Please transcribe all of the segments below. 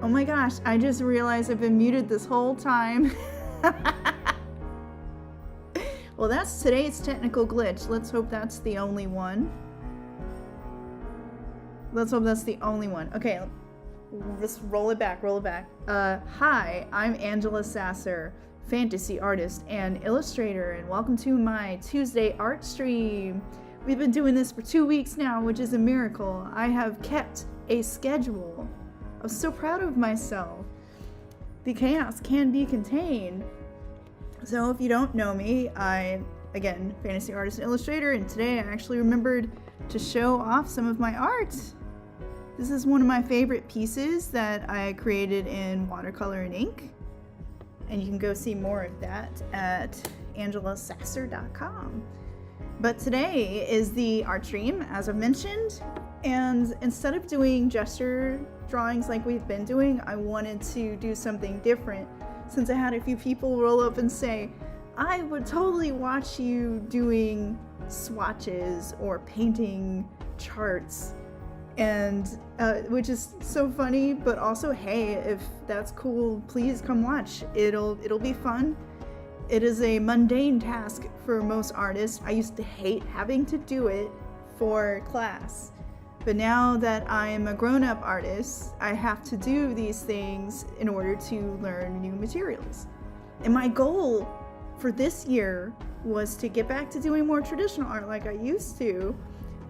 Oh my gosh, I just realized I've been muted this whole time. Well, that's today's technical glitch. Let's hope that's the only one. Let's hope that's the only one. Okay, let's roll it back, roll it back. Hi, I'm Angela Sasser, fantasy artist and illustrator, and welcome to my Tuesday art stream. We've been doing this for 2 weeks now, which is a miracle. I have kept a schedule. I'm so proud of myself. The chaos can be contained. So if you don't know me, I'm, again, fantasy artist and illustrator, and today I actually remembered to show off some of my art. This is one of my favorite pieces that I created in watercolor and ink, and you can go see more of that at angelasasser.com. But today is the art stream, as I've mentioned, and instead of doing gesture drawings like we've been doing, I wanted to do something different. Since I had a few people roll up and say, I would totally watch you doing swatches or painting charts, and which is so funny, but also, hey, if that's cool, please come watch. It'll be fun. It is a mundane task for most artists. I used to hate having to do it for class. But now that I am a grown-up artist, I have to do these things in order to learn new materials. And my goal for this year was to get back to doing more traditional art like I used to,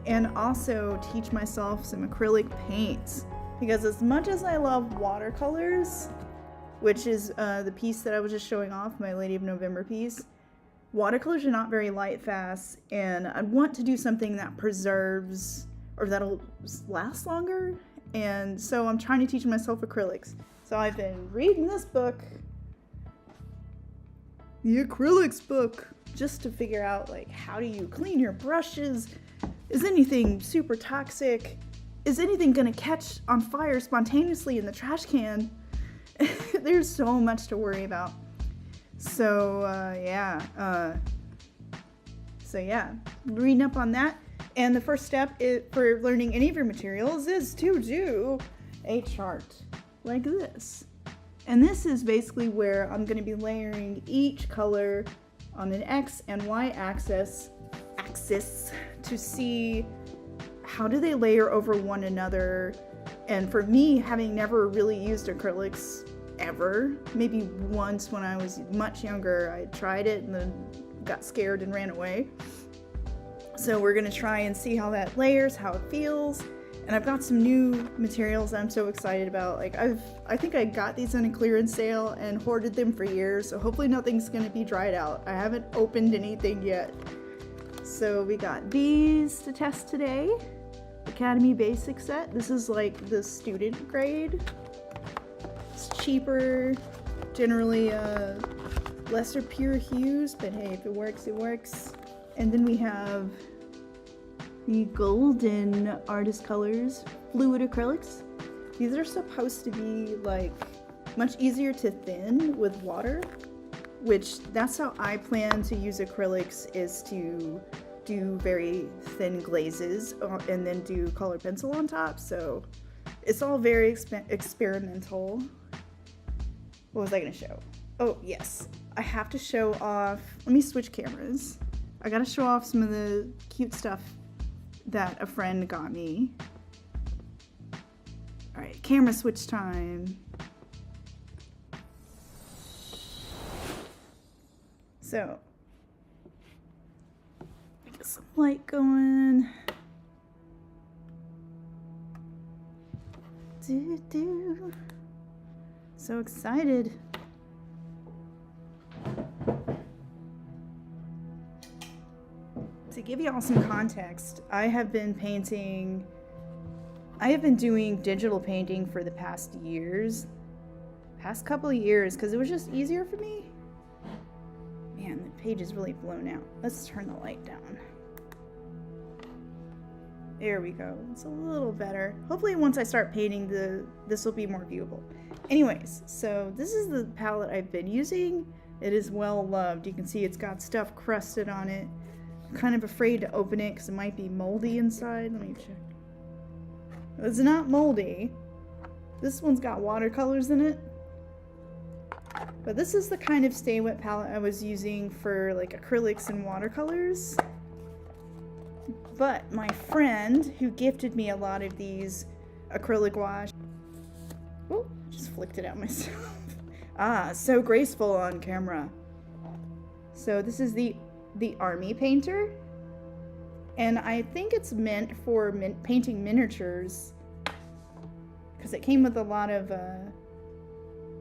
and also teach myself some acrylic paints. Because as much as I love watercolors, which is the piece that I was just showing off, my Lady of November piece, watercolors are not very light fast, and I want to do something that preserves or that'll last longer, and so I'm trying to teach myself acrylics. So I've been reading this book, the acrylics book, just to figure out like how do you clean your brushes? Is anything super toxic? Is anything gonna catch on fire spontaneously in the trash can? There's so much to worry about. So reading up on that. And the first step for learning any of your materials is to do a chart like this. And this is basically where I'm going to be layering each color on an X and Y axis to see how do they layer over one another. And for me, having never really used acrylics ever, maybe once when I was much younger, I tried it and then got scared and ran away. So we're gonna try and see how that layers, how it feels, and I've got some new materials that I'm so excited about. Like I think I got these on a clearance sale and hoarded them for years, so hopefully nothing's gonna be dried out. I haven't opened anything yet. So we got these to test today. Academy Basic set. This is like the student grade. It's cheaper, generally lesser pure hues, but hey, if it works, it works. And then we have the Golden Artist Colors Fluid Acrylics. These are supposed to be like much easier to thin with water, which that's how I plan to use acrylics, is to do very thin glazes and then do color pencil on top. So it's all very experimental. What was I gonna show? Oh yes, I have to show off, let me switch cameras. I gotta show off some of the cute stuff that a friend got me. All right, camera switch time. So, get some light going. So excited. To give you all some context, I have been doing digital painting for the past couple of years, because it was just easier for me. Man, the page is really blown out. Let's turn the light down. There we go. It's a little better. Hopefully once I start painting, this will be more viewable. Anyways, so this is the palette I've been using. It is well loved. You can see it's got stuff crusted on it. I'm kind of afraid to open it because it might be moldy inside. Let me check. It's not moldy. This one's got watercolors in it. But this is the kind of Stay Wet palette I was using for like acrylics and watercolors. But my friend who gifted me a lot of these acrylic wash, oh, just flicked it out myself. Ah, so graceful on camera. So this is the Army Painter, and I think it's meant for painting miniatures, because it came with a lot of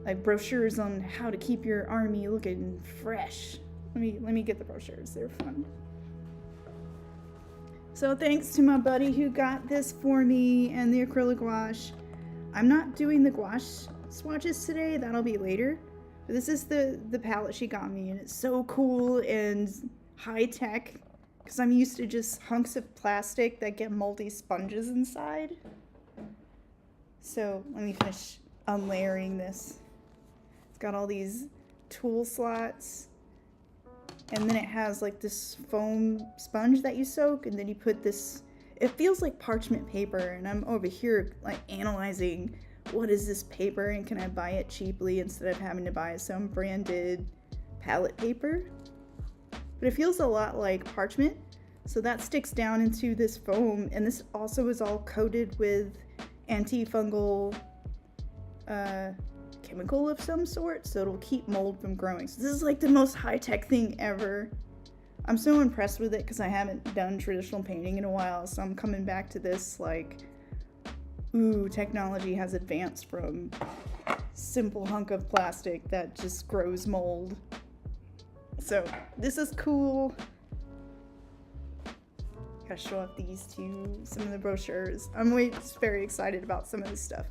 like brochures on how to keep your army looking fresh. Let me get the brochures. They're fun. So thanks to my buddy who got this for me and the acrylic wash. I'm not doing the gouache swatches today. That'll be later. But this is the palette she got me, and it's so cool and high tech, because I'm used to just hunks of plastic that get moldy sponges inside. So let me finish unlayering this. It's got all these tool slots, and then it has like this foam sponge that you soak, and then you put this, it feels like parchment paper, and I'm over here like analyzing what is this paper and can I buy it cheaply instead of having to buy some branded palette paper. But it feels a lot like parchment, so that sticks down into this foam, and this also is all coated with antifungal chemical of some sort, so it'll keep mold from growing. So this is like the most high-tech thing ever. I'm so impressed with it because I haven't done traditional painting in a while, so I'm coming back to this like, ooh, technology has advanced from simple hunk of plastic that just grows mold. So this is cool. Gotta show off these two, some of the brochures. I'm very excited about some of this stuff.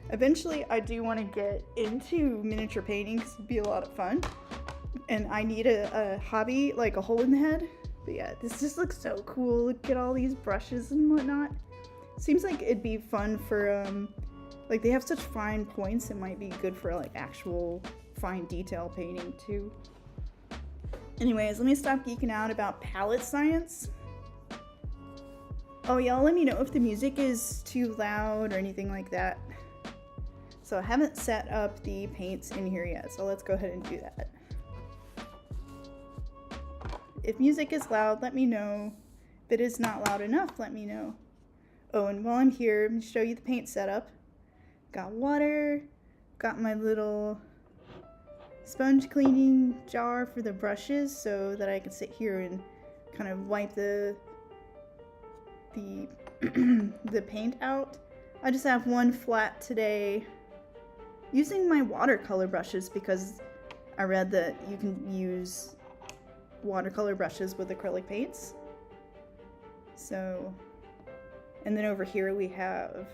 Eventually, I do want to get into miniature painting because it'd be a lot of fun. And I need a hobby, like a hole in the head. But yeah, this just looks so cool. Look at all these brushes and whatnot. Seems like it'd be fun for, like they have such fine points, it might be good for like actual fine detail painting too. Anyways, let me stop geeking out about palette science. Oh, y'all let me know if the music is too loud or anything like that. So I haven't set up the paints in here yet, so let's go ahead and do that. If music is loud, let me know. If it is not loud enough, let me know. Oh, and while I'm here, I'm going to show you the paint setup. Got water, got my little sponge cleaning jar for the brushes so that I can sit here and kind of wipe the paint out. I just have one flat today, using my watercolor brushes because I read that you can use watercolor brushes with acrylic paints. So, and then over here we have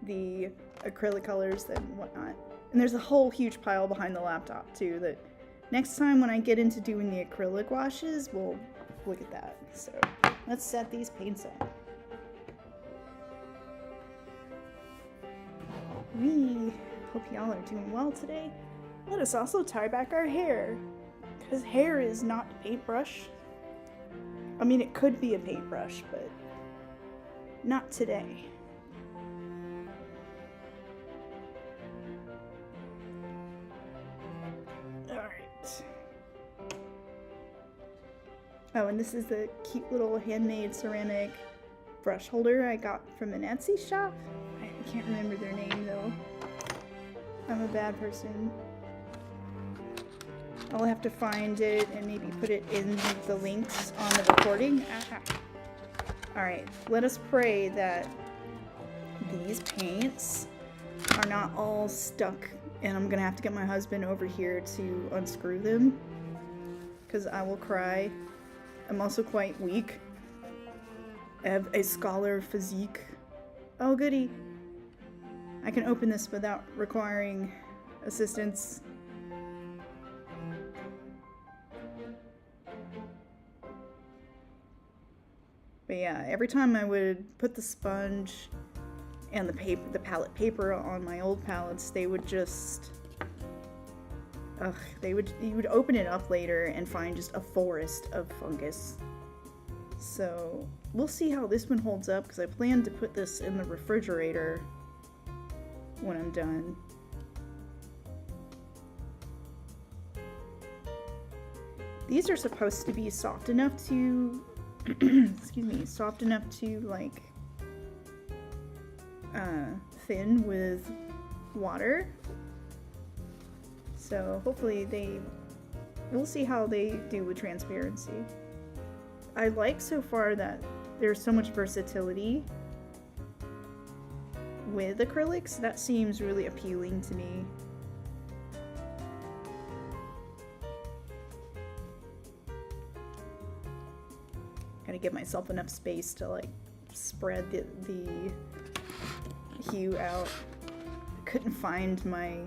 the acrylic colors and whatnot. And there's a whole huge pile behind the laptop too that next time when I get into doing the acrylic washes, we'll look at that. So let's set these paints up. We hope y'all are doing well today. Let us also tie back our hair, because hair is not a paintbrush. I mean, it could be a paintbrush, but not today. Alright. Oh, and this is the cute little handmade ceramic brush holder I got from an Etsy shop. I can't remember their name though. I'm a bad person. I'll have to find it and maybe put it in the links on the recording. Alright, let us pray that these paints are not all stuck and I'm gonna have to get my husband over here to unscrew them because I will cry. I'm also quite weak. I have a scholar physique. Oh goody. I can open this without requiring assistance. But yeah, every time I would put the sponge and the palette paper on my old palettes, they would just, you would open it up later and find just a forest of fungus. So we'll see how this one holds up because I plan to put this in the refrigerator when I'm done. These are supposed to be soft enough to, excuse me, soft enough to like thin with water. So hopefully we'll see how they do with transparency. I like so far that there's so much versatility with acrylics. That seems really appealing to me. Gotta give myself enough space to like spread the hue out. I couldn't find my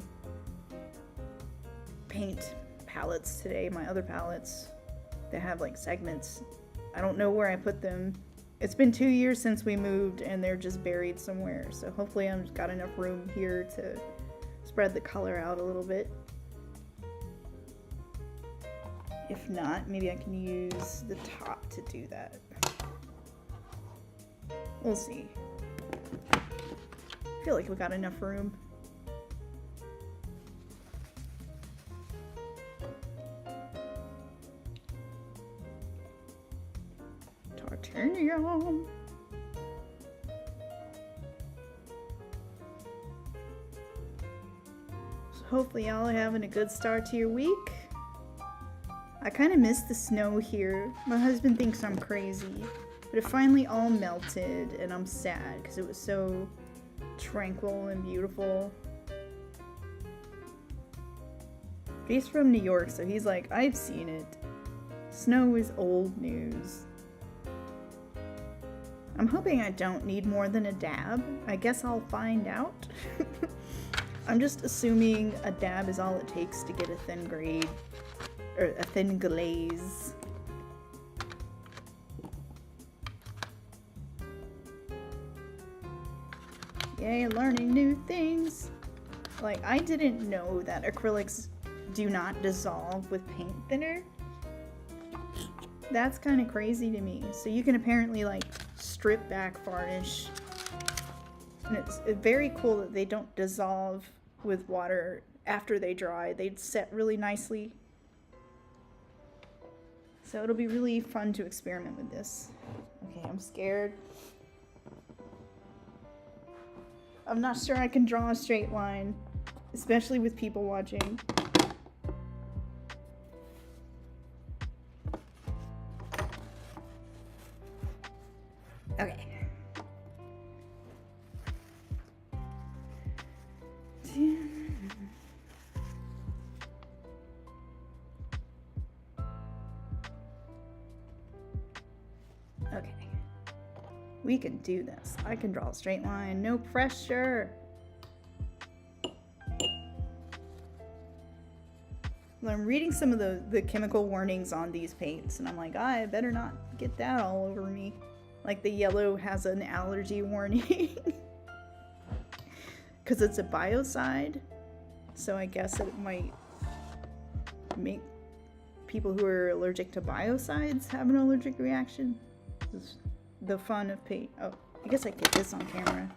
paint palettes today, my other palettes that have like segments. I don't know where I put them. It's been 2 years since we moved and they're just buried somewhere. So hopefully I've got enough room here to spread the color out a little bit. If not, maybe I can use the top to do that. We'll see. I feel like we got enough room. Tartanium. So hopefully y'all are having a good start to your week. I kind of miss the snow here. My husband thinks I'm crazy, but it finally all melted and I'm sad because it was so tranquil and beautiful. He's from New York, so he's like, I've seen it. Snow is old news. I'm hoping I don't need more than a dab. I guess I'll find out. I'm just assuming a dab is all it takes to get a thin grade, or a thin glaze. Yay, learning new things. Like, I didn't know that acrylics do not dissolve with paint thinner. That's kind of crazy to me. So you can apparently like strip back varnish. And it's very cool that they don't dissolve with water after they dry. They set really nicely. So it'll be really fun to experiment with this. Okay, I'm scared. I'm not sure I can draw a straight line, especially with people watching. Okay. Okay. We can do this. I can draw a straight line, no pressure. Well, I'm reading some of the chemical warnings on these paints, and I'm like, I better not get that all over me. Like the yellow has an allergy warning. Because it's a biocide, so I guess it might make people who are allergic to biocides have an allergic reaction. This is the fun of paint. Oh, I guess I can get this on camera.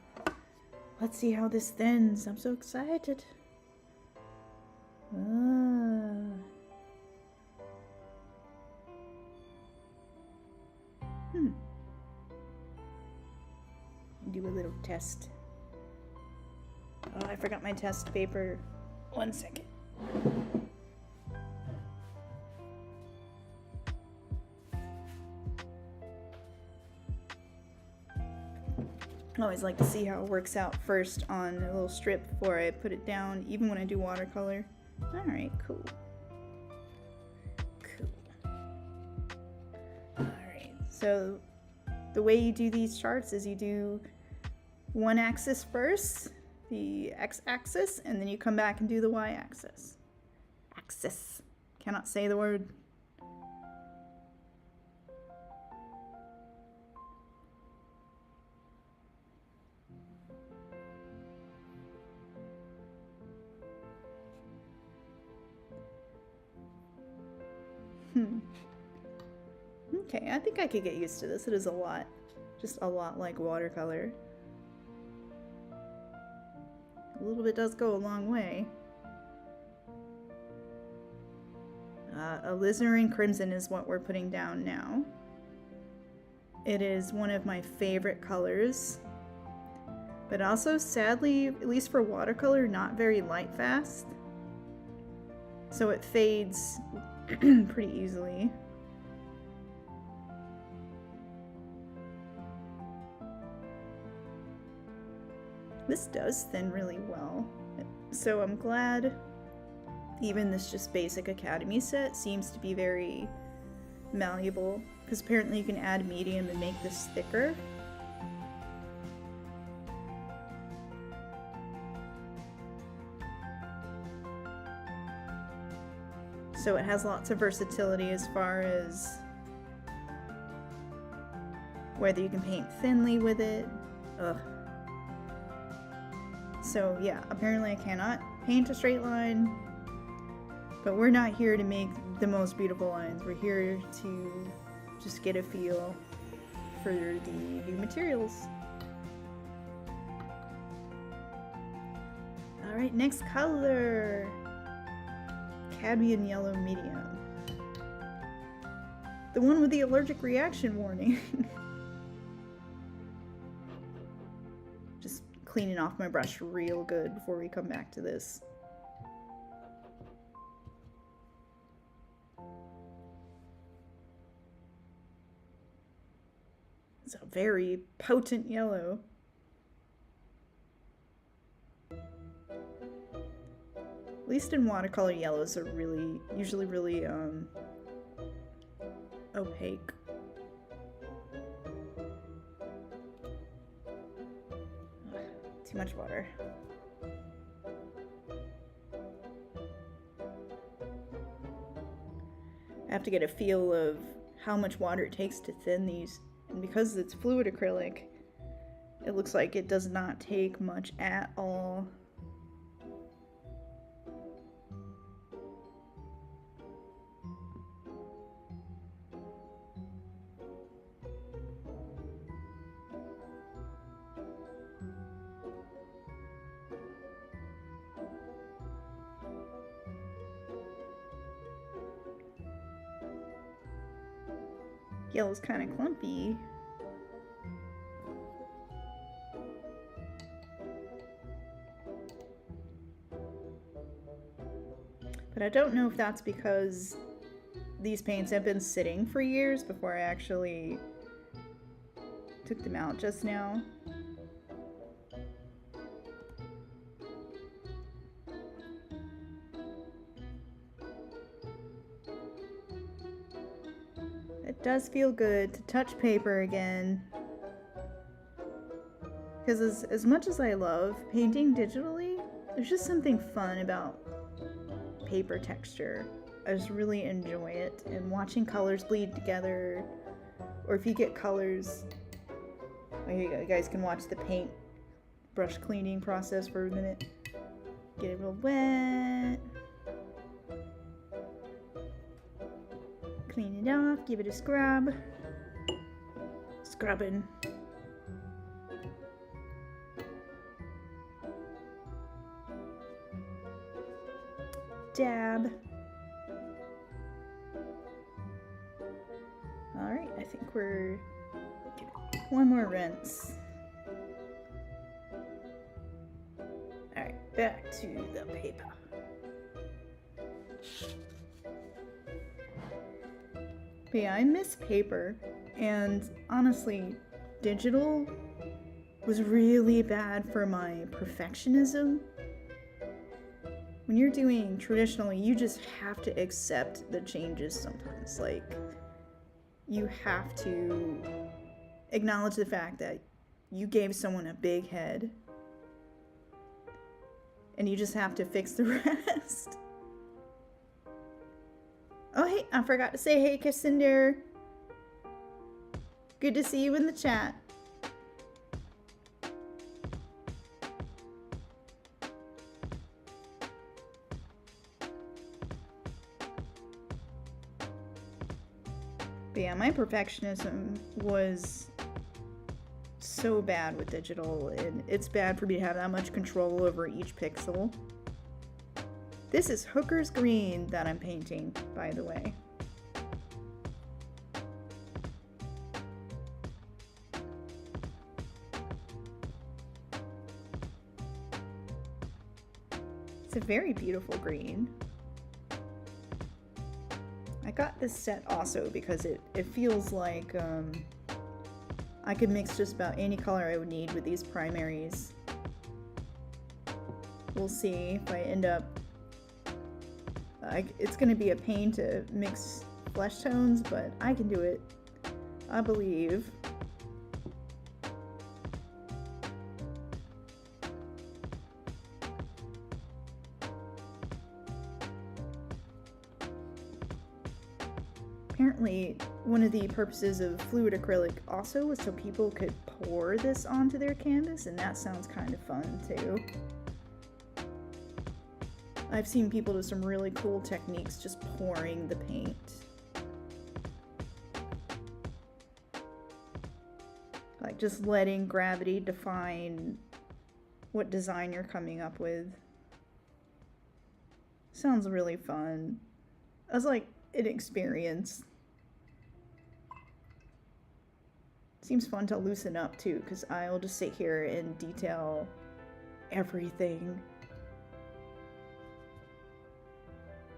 Let's see how this thins. I'm so excited. Do a little test. Oh, I forgot my test paper. 1 second. I always like to see how it works out first on a little strip before I put it down, even when I do watercolor. Alright, cool. Cool. Alright, so the way you do these charts is you do one axis first, the x-axis, and then you come back and do the y-axis. Axis. Cannot say the word. Okay, I think I could get used to this. It is a lot. Just a lot like watercolor. little bit does go a long way. Alizarin Crimson is what we're putting down now. It is one of my favorite colors, but also sadly, at least for watercolor, not very light fast. So it fades pretty easily. This does thin really well, so I'm glad even this just basic Academy set seems to be very malleable, because apparently you can add medium and make this thicker. So it has lots of versatility as far as whether you can paint thinly with it. Ugh. So yeah, apparently I cannot paint a straight line, but we're not here to make the most beautiful lines. We're here to just get a feel for the new materials. Alright, next color. Cadmium yellow medium. The one with the allergic reaction warning. Just cleaning off my brush real good before we come back to this. It's a very potent yellow. At least in watercolor, yellows are usually really opaque. Ugh, too much water. I have to get a feel of how much water it takes to thin these. And because it's fluid acrylic, it looks like it does not take much at all. Yellow's kind of clumpy. But I don't know if that's because these paints have been sitting for years before I actually took them out just now. It does feel good to touch paper again, because as much as I love painting digitally, there's just something fun about paper texture. I just really enjoy it, and watching colors bleed together, or if you get colors, like you guys can watch the paint brush cleaning process for a minute. Get it real wet. Clean it off, give it a scrub. Scrubbing. Dab. Alright, I think we're one more rinse. Alright, back to the paper. But yeah, I miss paper, and honestly, digital was really bad for my perfectionism. When you're doing traditionally, you just have to accept the changes sometimes. Like, you have to acknowledge the fact that you gave someone a big head, and you just have to fix the rest. Oh, hey, I forgot to say hey, Cassinder. Good to see you in the chat. But yeah, my perfectionism was so bad with digital, and it's bad for me to have that much control over each pixel. This is Hooker's Green that I'm painting, by the way. It's a very beautiful green. I got this set also because it feels like I could mix just about any color I would need with these primaries. We'll see if I end up... it's going to be a pain to mix flesh tones, but I can do it. I believe. Apparently, one of the purposes of fluid acrylic also was so people could pour this onto their canvas, and that sounds kind of fun too. I've seen people do some really cool techniques just pouring the paint. Like just letting gravity define what design you're coming up with. Sounds really fun. I was like, an experience. Seems fun to loosen up too, because I'll just sit here and detail everything.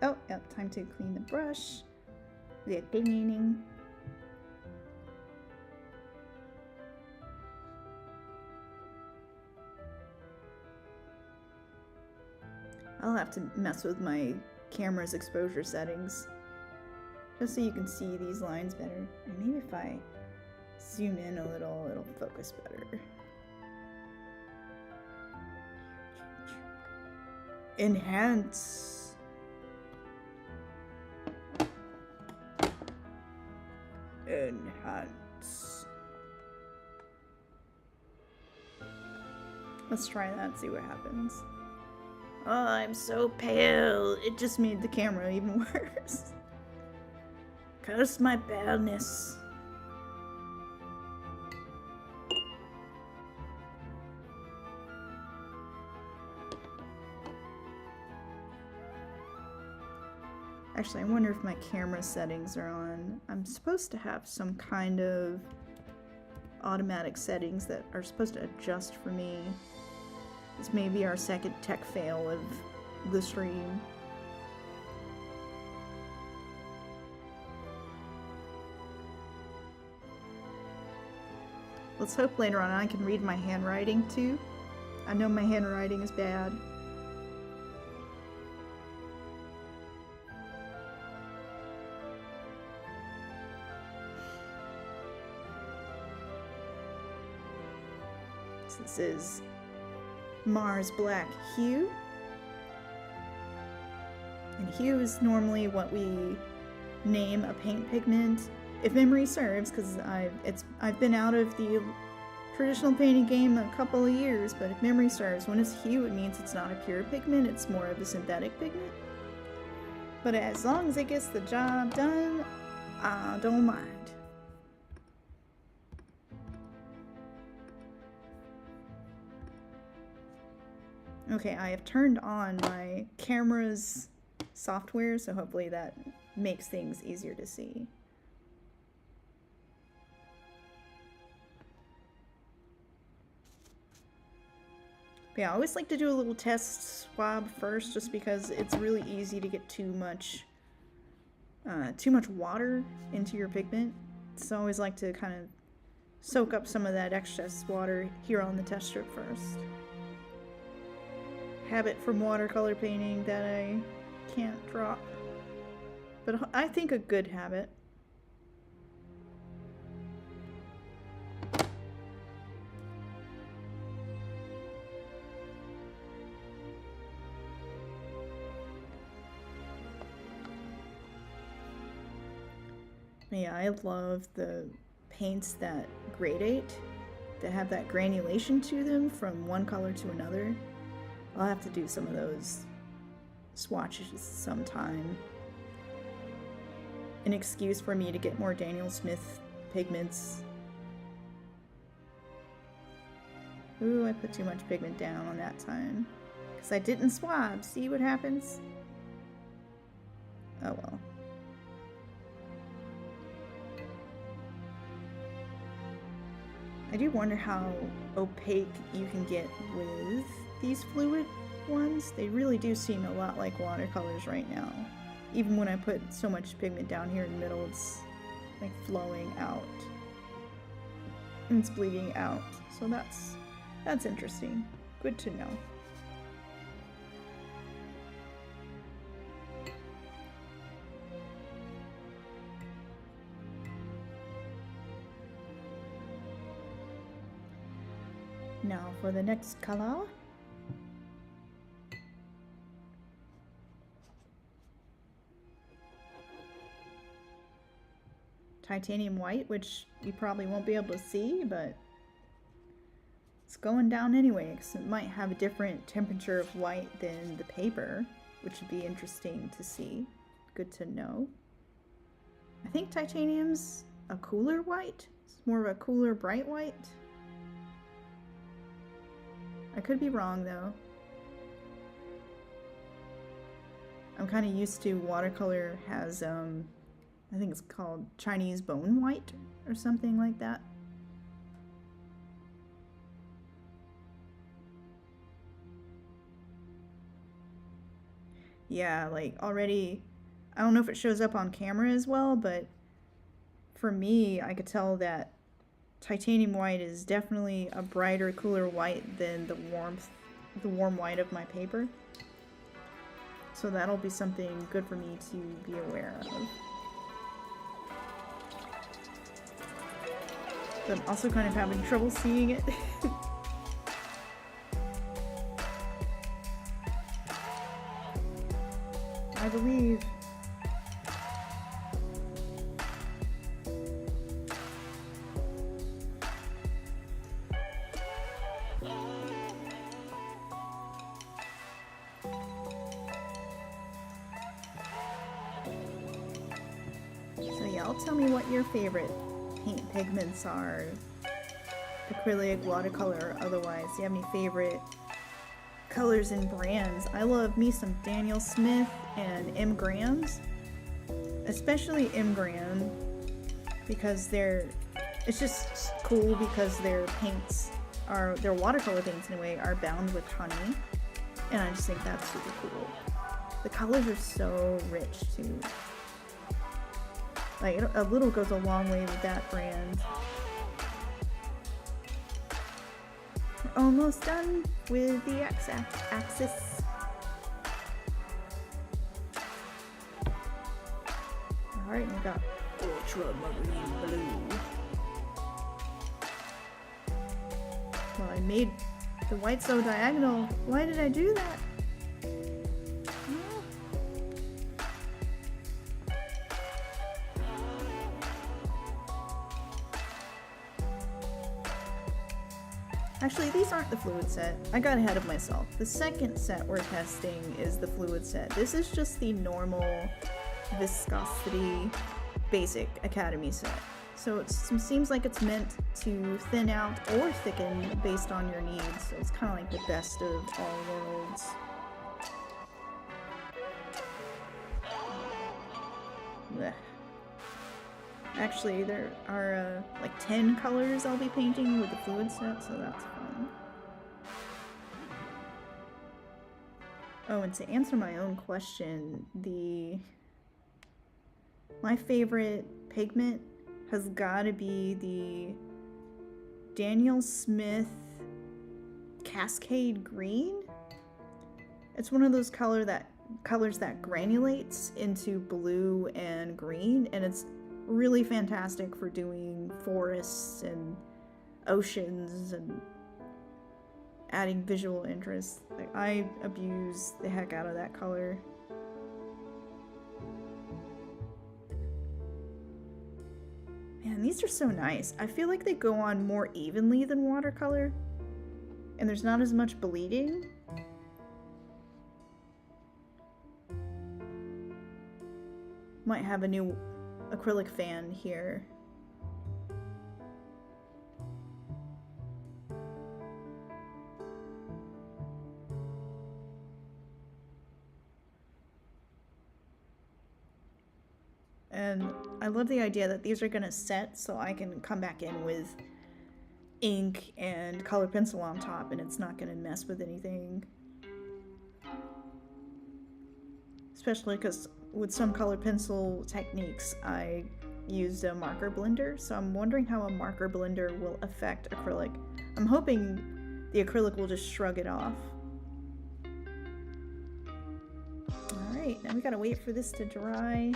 Oh, yep, time to clean the brush. The cleaning. I'll have to mess with my camera's exposure settings, just so you can see these lines better. And maybe if I zoom in a little, it'll focus better. Enhance. Enhance. Let's try that, see what happens. Oh, I'm so pale. It just made the camera even worse. Curse my paleness. Actually, I wonder if my camera settings are on. I'm supposed to have some kind of automatic settings that are supposed to adjust for me. This may be our second tech fail of the stream. Let's hope later on I can read my handwriting too. I know my handwriting is bad. This is Mars Black Hue. And hue is normally what we name a paint pigment, if memory serves, because I've been out of the traditional painting game a couple of years, but if memory serves, when it's hue, it means it's not a pure pigment, it's more of a synthetic pigment. But as long as it gets the job done, I don't mind. Okay, I have turned on my camera's software, so hopefully that makes things easier to see. But yeah, I always like to do a little test swab first, just because it's really easy to get too much water into your pigment. So I always like to kind of soak up some of that excess water here on the test strip first. Habit from watercolor painting that I can't drop, but I think a good habit. Yeah, I love the paints that gradate, that have that granulation to them from one color to another. I'll have to do some of those swatches sometime. An excuse for me to get more Daniel Smith pigments. Ooh, I put too much pigment down on that time. Because I didn't swab. See what happens? Oh well. I do wonder how opaque you can get with these fluid ones. They really do seem a lot like watercolors right now. Even when I put so much pigment down here in the middle, it's like flowing out. And it's bleeding out. So that's interesting. Good to know. Now for the next color. Titanium white, which you probably won't be able to see, but it's going down anyway, because it might have a different temperature of white than the paper, which would be interesting to see. Good to know. I think titanium's a cooler white. It's more of a cooler bright white. I could be wrong though. I'm kind of used to watercolor has I think it's called Chinese bone white or something like that. Yeah, like already, I don't know if it shows up on camera as well, but for me, I could tell that titanium white is definitely a brighter, cooler white than the warm white of my paper. So that'll be something good for me to be aware of. But I'm also kind of having trouble seeing it. I believe. So y'all tell me what your favorite paint pigments are. Acrylic, watercolor, or otherwise. Do you have any favorite colors and brands? I love me some Daniel Smith and M. Graham's. Especially M. Graham, because it's just cool because their paints their watercolor paints in a way are bound with honey. And I just think that's super cool. The colors are so rich too. Like, a little goes a long way with that brand. We're almost done with the axis. Alright, we got ultramarine blue. Well, I made the white so diagonal. Why did I do that? Actually, these aren't the fluid set. I got ahead of myself. The second set we're testing is the fluid set. This is just the normal viscosity basic academy set. So it seems like it's meant to thin out or thicken based on your needs. So it's kind of like the best of all worlds. Blech. Actually, there are like 10 colors I'll be painting with the fluid set, so that's fun. Oh, and to answer my own question, my favorite pigment has got to be the Daniel Smith Cascade Green. It's one of those colors that granulates into blue and green, and it's really fantastic for doing forests and oceans and adding visual interest. Like, I abuse the heck out of that color. Man, these are so nice. I feel like they go on more evenly than watercolor, and there's not as much bleeding. Might have a new acrylic fan here. And I love the idea that these are gonna set so I can come back in with ink and colored pencil on top and it's not gonna mess with anything. Especially because with some colored pencil techniques I used a marker blender, so I'm wondering how a marker blender will affect acrylic. I'm hoping the acrylic will just shrug it off. Alright, now we gotta wait for this to dry.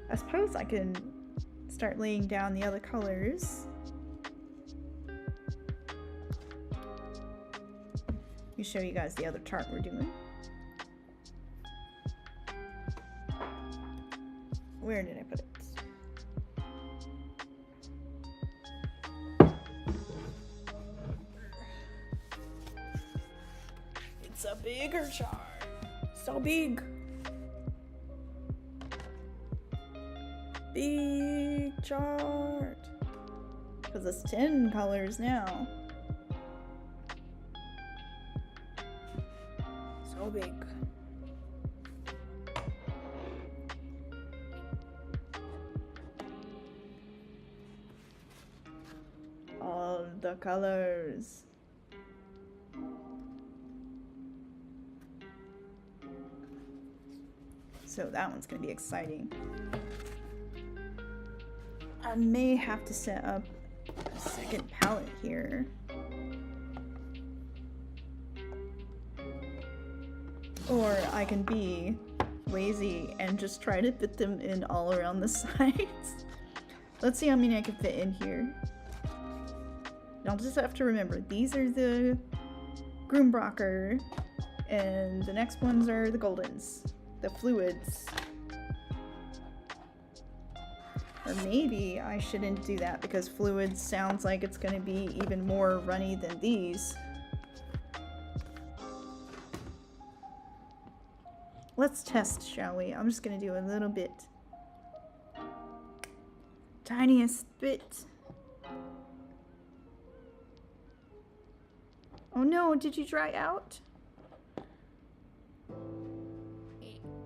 I suppose I can start laying down the other colors. Let me show you guys the other chart we're doing. Where did I put it? It's a bigger chart. So big. Big chart. Because it's 10 colors now. So big. All the colors. So that one's gonna be exciting. I may have to set up a second palette here. Or I can be lazy and just try to fit them in all around the sides. Let's see how many I can fit in here. I'll just have to remember, these are the Grumbacher, and the next ones are the Goldens, the Fluids. Or maybe I shouldn't do that because Fluids sounds like it's going to be even more runny than these. Let's test, shall we? I'm just going to do a little bit. Tiniest bit. Oh no, did you dry out?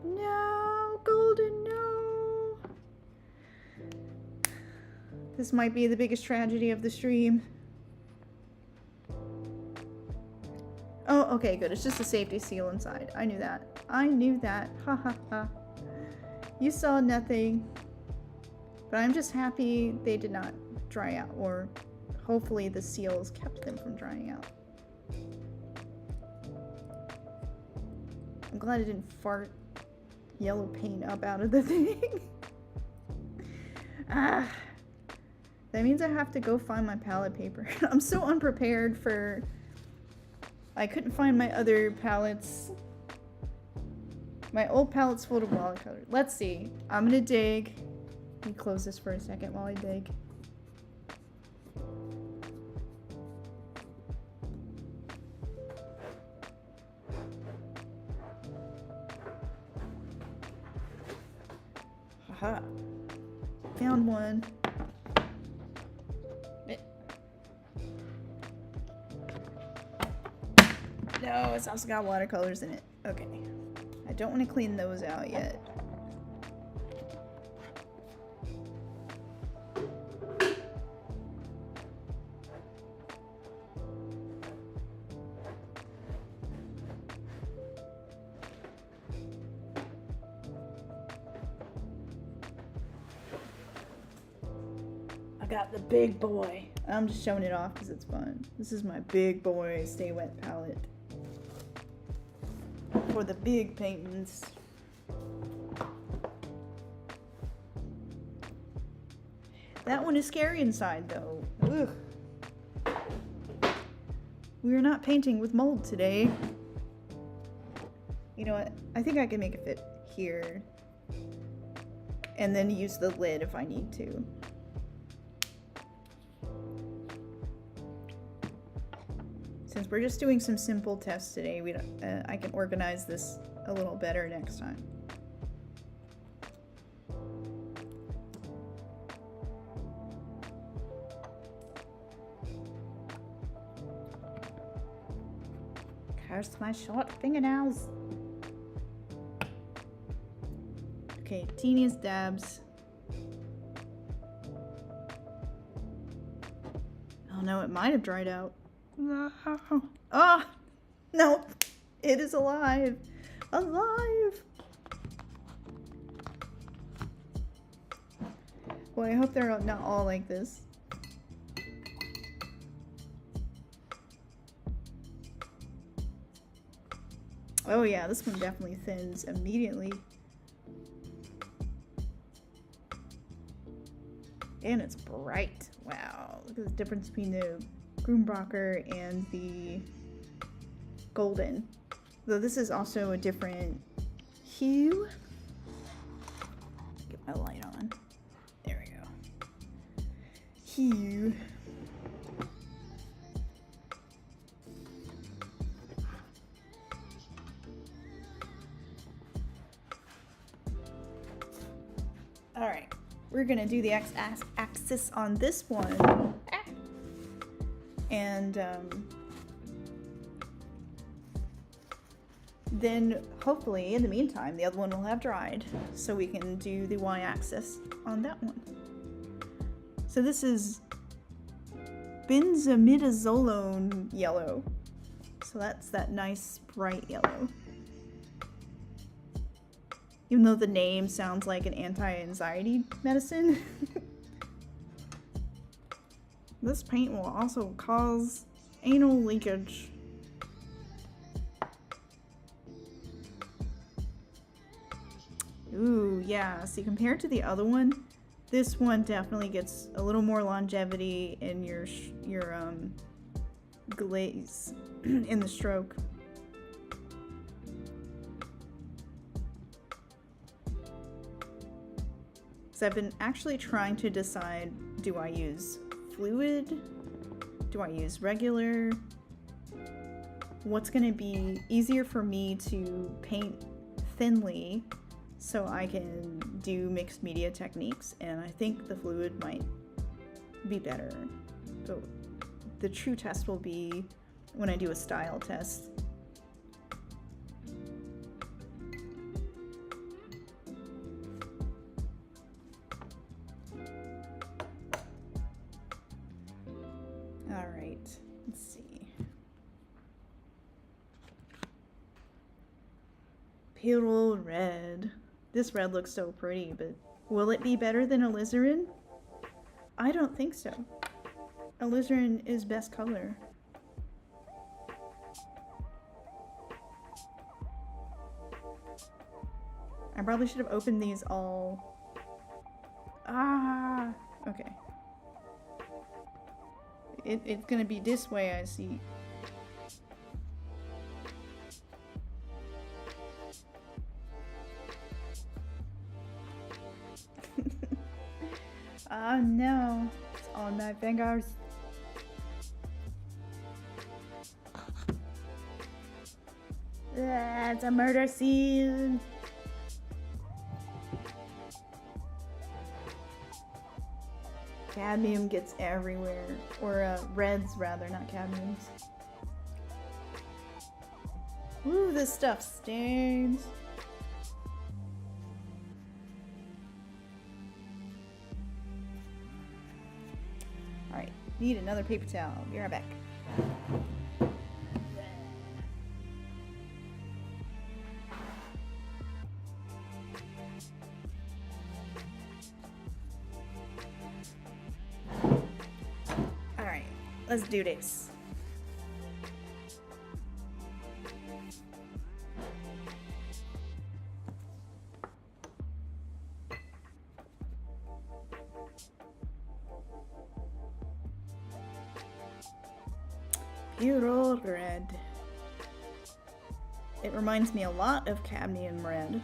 No, Golden, no. This might be the biggest tragedy of the stream. Oh, okay, good. It's just a safety seal inside. I knew that. I knew that. Ha ha ha. You saw nothing. But I'm just happy they did not dry out, or hopefully the seals kept them from drying out. I'm glad I didn't fart yellow paint up out of the thing. Ah, that means I have to go find my palette paper. I'm so unprepared for... I couldn't find my other palettes. My old palette's full of watercolor. Let's see. I'm gonna dig. Let me close this for a second while I dig. Haha. Found one. No, it's also got watercolors in it. Okay. I don't want to clean those out yet. Got the big boy. I'm just showing it off because it's fun. This is my big boy Stay Wet palette for the big paintings. That one is scary inside though. Ugh. We're not painting with mold today. You know what? I think I can make it fit here and then use the lid if I need to. Since we're just doing some simple tests today, we don't, I can organize this a little better next time. Curse my short fingernails. Okay, teeniest dabs. Oh no, it might have dried out. No. Oh, nope. It is alive. Alive. Well, I hope they're not all like this. Oh yeah, this one definitely thins immediately. And it's bright. Wow, look at the difference between the Grumbacher and the Golden. Though this is also a different hue. Get my light on. There we go. Hue. Alright, we're gonna do the x-axis on this one. And then hopefully in the meantime the other one will have dried so we can do the y-axis on that one. So this is benzimidazolone yellow. So that's that nice bright yellow. Even though the name sounds like an anti-anxiety medicine. This paint will also cause anal leakage. Ooh, yeah. See, compared to the other one, this one definitely gets a little more longevity in your glaze in the stroke. So I've been actually trying to decide, do I use fluid? Do I use regular? What's gonna be easier for me to paint thinly so I can do mixed media techniques? And I think the fluid might be better. But the true test will be when I do a style test. Alright, let's see. Pale red. This red looks so pretty, but will it be better than alizarin? I don't think so. Alizarin is best color. I probably should have opened these all. Ah, okay. It's gonna be this way, I see. Oh no, it's on my fingers. That's a murder scene. Cadmium gets everywhere, or reds rather, not cadmiums. Ooh, this stuff stains. Alright, need another paper towel. Be right back. Alright, let's do this. Pure red. It reminds me a lot of cadmium red.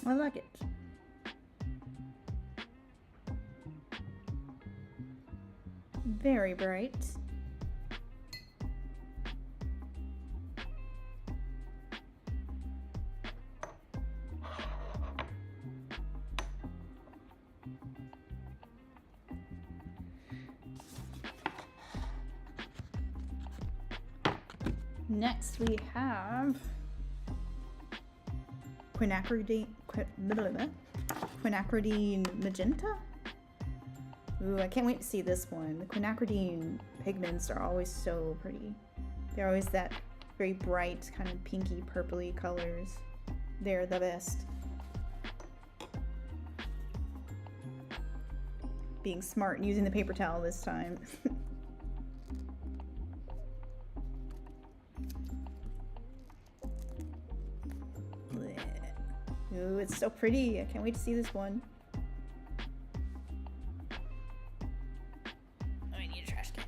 I like it. Very bright. Next we have quinacridine magenta. Ooh, I can't wait to see this one. The quinacridine pigments are always so pretty. They're always that very bright, kind of pinky purpley colors. They're the best. Being smart and using the paper towel this time. Ooh, it's so pretty. I can't wait to see this one. Oh, I need a trash can.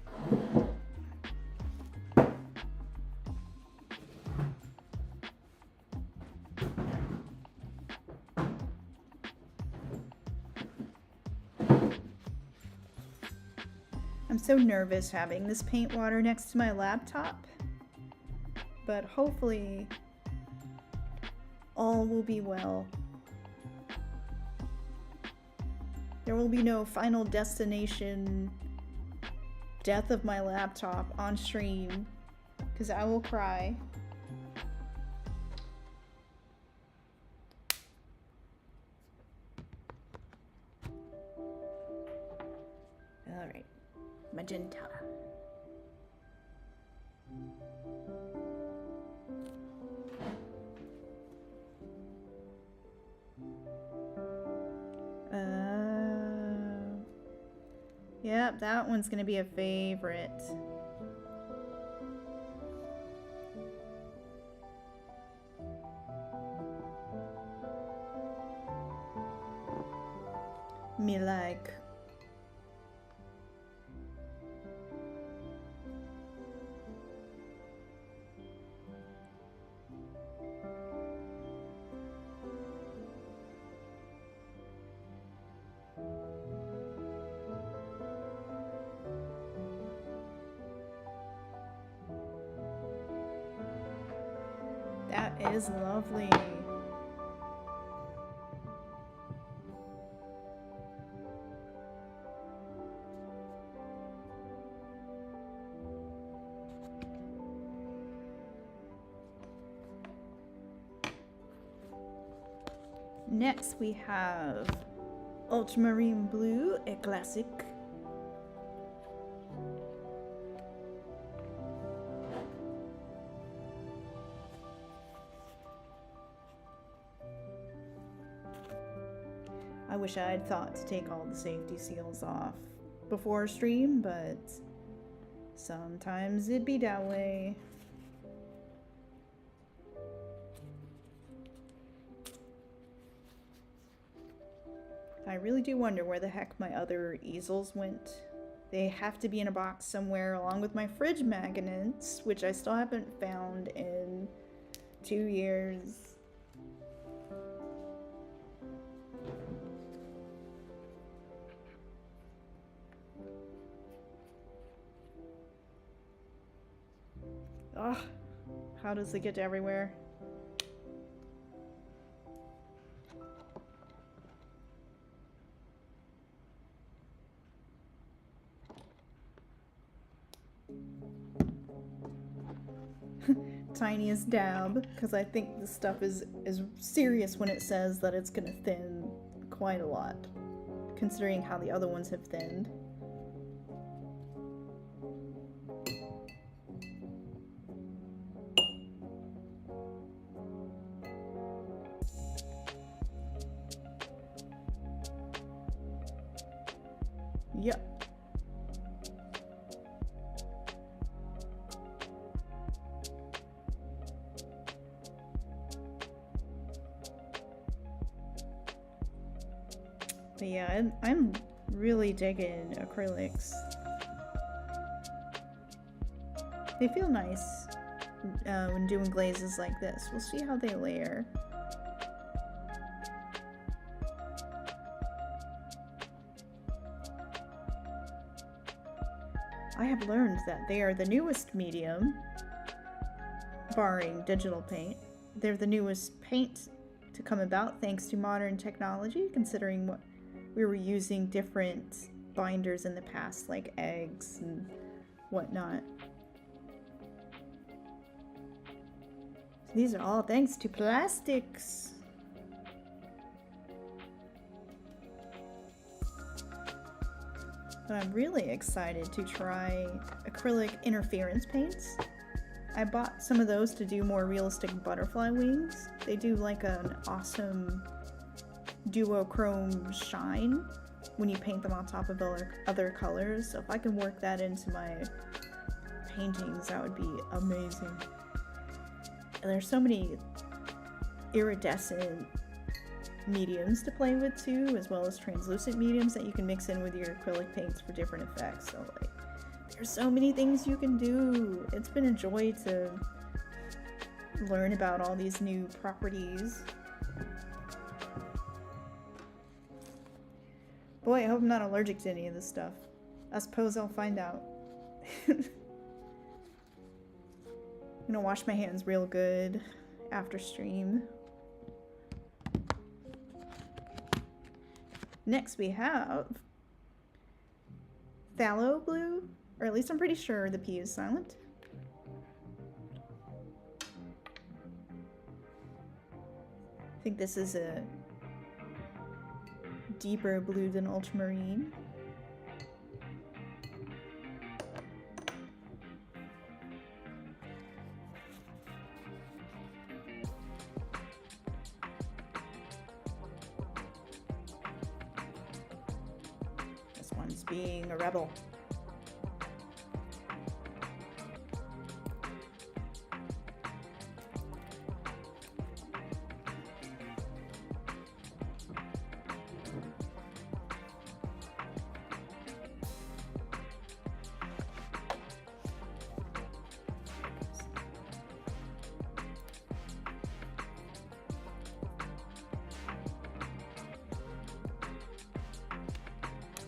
I'm so nervous having this paint water next to my laptop, but hopefully all will be well. There will be no final destination death of my laptop on stream, because I will cry. Alright, magenta. Yep, that one's gonna be a favorite. Me like. That is lovely. Next we have Ultramarine Blue, a classic. I wish I had thought to take all the safety seals off before stream, but sometimes it'd be that way. I really do wonder where the heck my other easels went. They have to be in a box somewhere along with my fridge magnets, which I still haven't found in 2 years. Ugh, how does it get to everywhere? Tiniest dab, because I think this stuff is serious when it says that it's gonna thin quite a lot, considering how the other ones have thinned. Yep. But yeah, I'm really digging acrylics. They feel nice when doing glazes like this. We'll see how they layer. I have learned that they are the newest medium, barring digital paint. They're the newest paint to come about thanks to modern technology, considering what we were using different binders in the past, like eggs and whatnot. So these are all thanks to plastics. But I'm really excited to try acrylic interference paints. I bought some of those to do more realistic butterfly wings. They do like an awesome duochrome shine when you paint them on top of other colors. So if I can work that into my paintings, that would be amazing. And there's so many iridescent mediums to play with too, as well as translucent mediums that you can mix in with your acrylic paints for different effects. So like, there's so many things you can do. It's been a joy to learn about all these new properties. Boy, I hope I'm not allergic to any of this stuff. I suppose I'll find out. I'm gonna wash my hands real good after stream. Next we have phthalo blue, or at least I'm pretty sure the P is silent. I think this is a deeper blue than ultramarine. This one's being a rebel.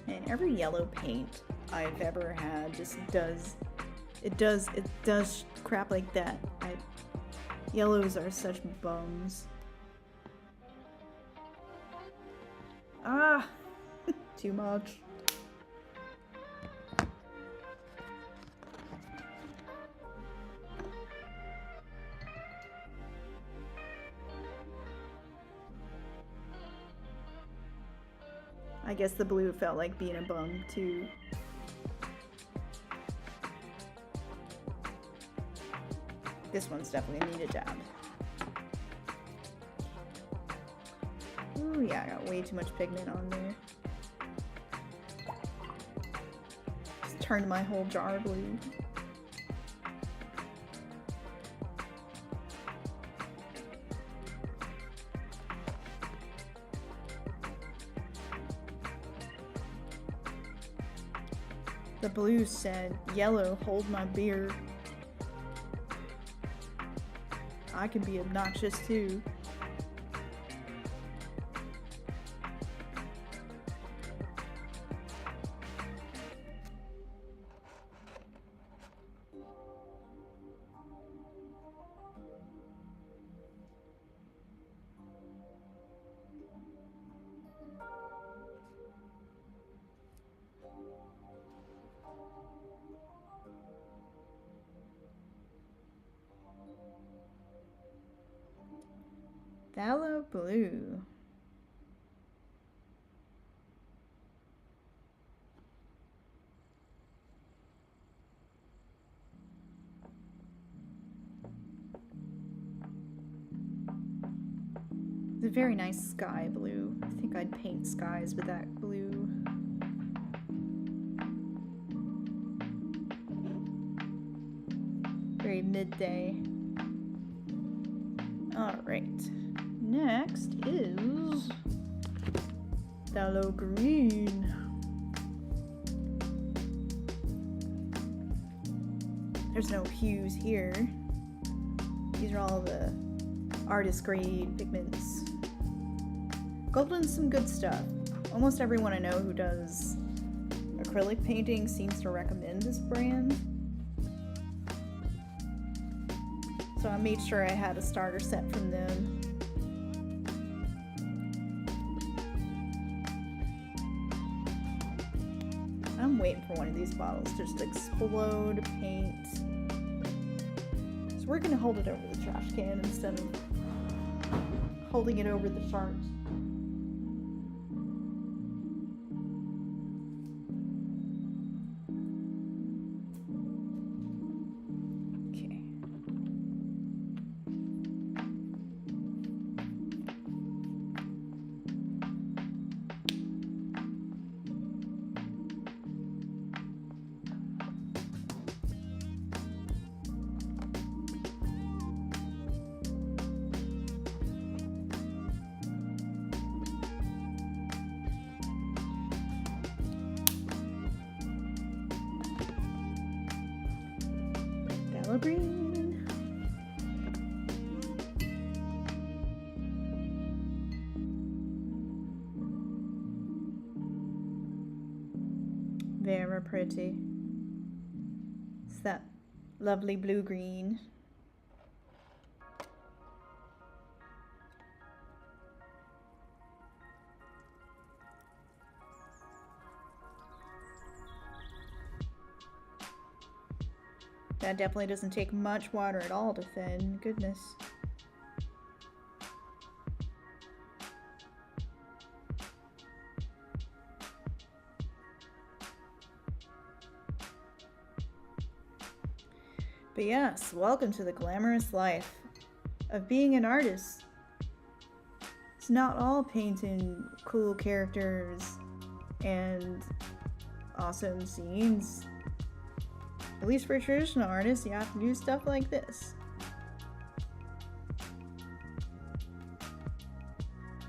And every yellow paint I've ever had just does crap like that. Yellows are such bums. Ah, too much. I guess the blue felt like being a bum too. This one's definitely needed dab. Ooh, yeah, I got way too much pigment on there. Just turned my whole jar blue. The blue said, "Yellow, hold my beer." I can be obnoxious too. Phthalo blue. It's a very nice sky blue. I think I'd paint skies with that blue. Very midday. All right. Next is phthalo green. There's no hues here. These are all the artist grade pigments. Golden's some good stuff. Almost everyone I know who does Acrylic Painting seems to recommend this brand. So I made sure I had a starter set from them. I'm waiting for one of these bottles to just explode paint. So we're gonna hold it over the trash can instead of holding it over the chart. Green. Very pretty. It's that lovely blue green. That definitely doesn't take much water at all to thin. Goodness. But yes, welcome to the glamorous life of being an artist. It's not all painting cool characters and awesome scenes. At least for traditional artists, you have to do stuff like this.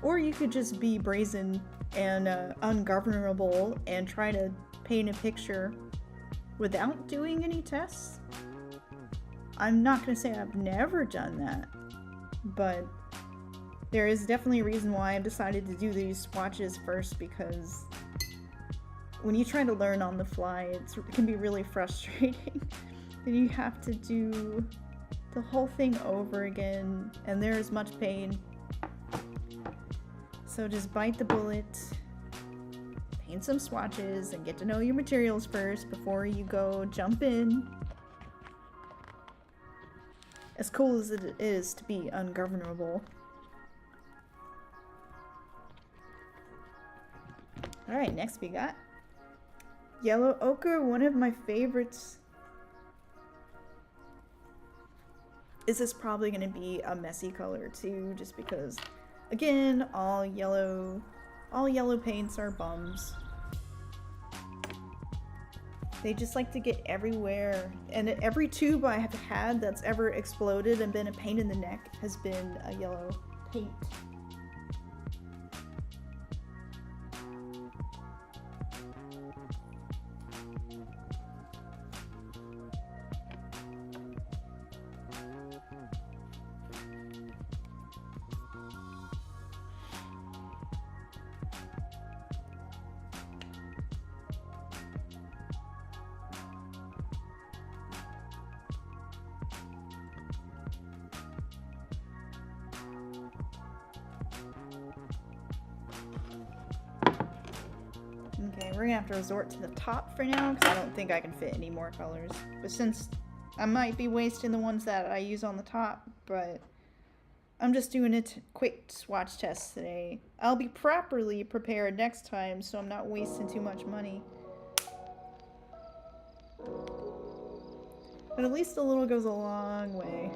Or you could just be brazen and ungovernable and try to paint a picture without doing any tests. I'm not going to say I've never done that, but there is definitely a reason why I've decided to do these swatches first, because when you try to learn on the fly, it can be really frustrating. Then you have to do the whole thing over again, and there is much pain. So just bite the bullet, paint some swatches, and get to know your materials first before you go jump in. As cool as it is to be ungovernable. Alright, next we got Yellow Ochre, one of my favorites. This is probably going to be a messy color too, just because, again, all yellow paints are bums. They just like to get everywhere, and every tube I have had that's ever exploded and been a pain in the neck has been a yellow paint. Okay, we're gonna have to resort to the top for now because I don't think I can fit any more colors. But since I might be wasting the ones that I use on the top, but I'm just doing a quick swatch test today. I'll be properly prepared next time so I'm not wasting too much money. But at least a little goes a long way.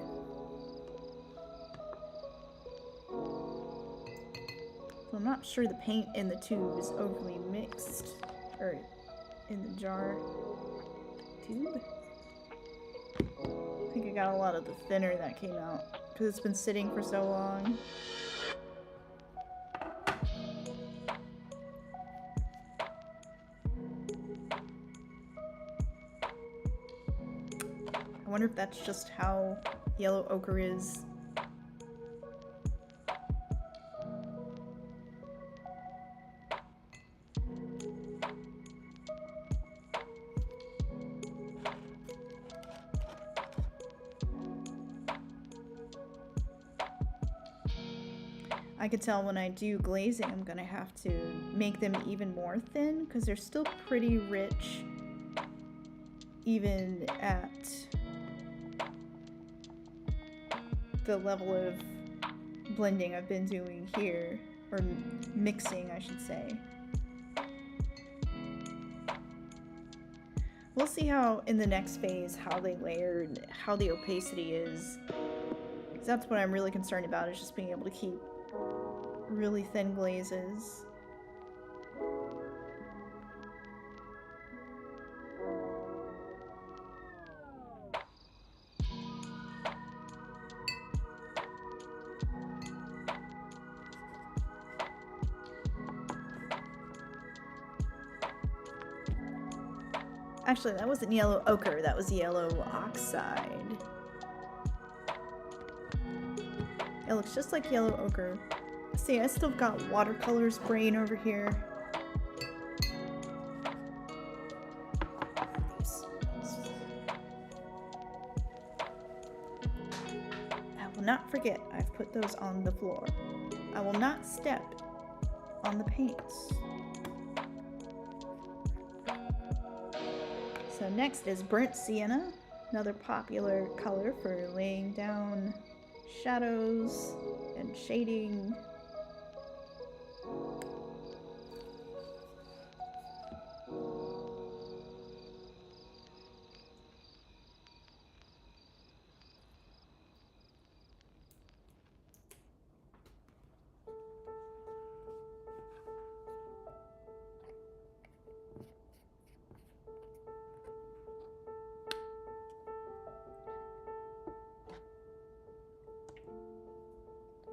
So I'm not sure the paint in the tube is overly mixed, or in the jar tube. I think I got a lot of the thinner that came out because it's been sitting for so long. I wonder if that's just how yellow ochre is. I could tell when I do glazing, I'm gonna have to make them even more thin because they're still pretty rich even at the level of blending I've been doing here, or mixing I should say. We'll see how in the next phase how they layered, how the opacity is. That's what I'm really concerned about, is just being able to keep really thin glazes. Actually, that wasn't yellow ochre, that was yellow oxide. It looks just like yellow ochre. See, I still got watercolors brain over here. I will not forget I've put those on the floor. I will not step on the paints. So next is burnt sienna, another popular color for laying down shadows and shading.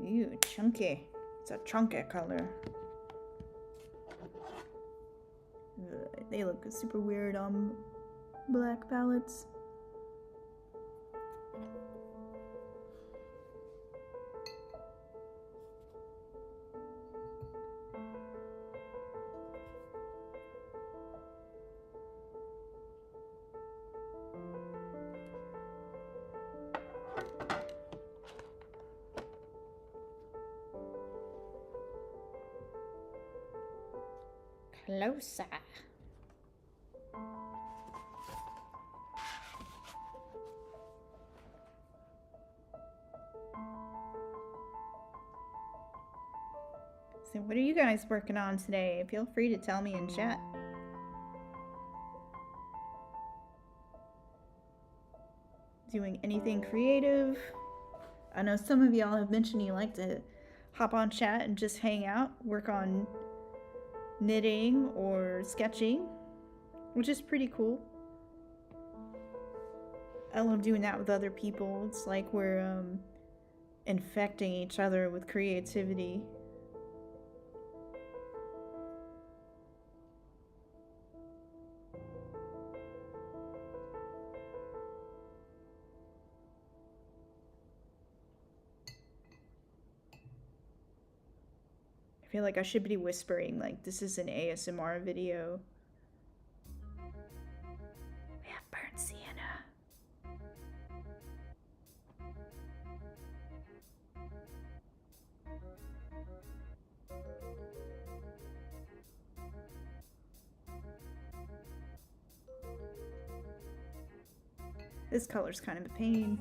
Ooh, chunky. It's a chunky color. They look super weird on black palettes. Closer. So what are you guys working on today? Feel free to tell me in chat. Doing anything creative? I know some of y'all have mentioned you like to hop on chat and just hang out, work on knitting or sketching, which is pretty cool. I love doing that with other people. It's like we're infecting each other with creativity. I feel like I should be whispering, like this is an ASMR video. We have burnt sienna. This color's kind of a pain.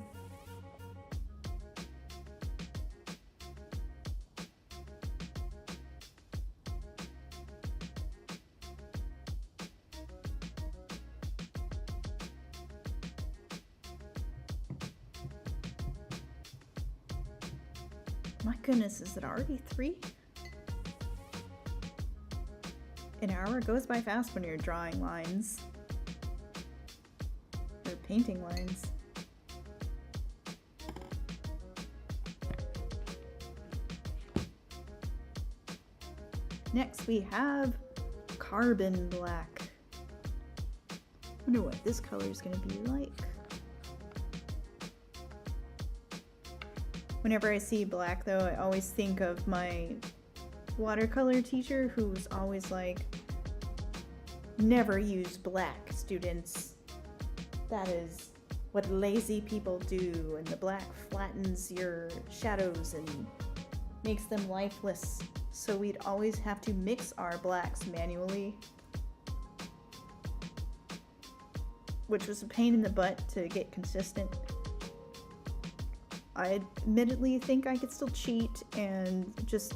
My goodness, is it already 3? An hour goes by fast when you're drawing lines. Or painting lines. Next we have carbon black. Wonder what this color is going to be like. Whenever I see black though, I always think of my watercolor teacher who was always like, never use black, students. That is what lazy people do, and the black flattens your shadows and makes them lifeless, so we'd always have to mix our blacks manually, which was a pain in the butt to get consistent. I admittedly think I could still cheat and just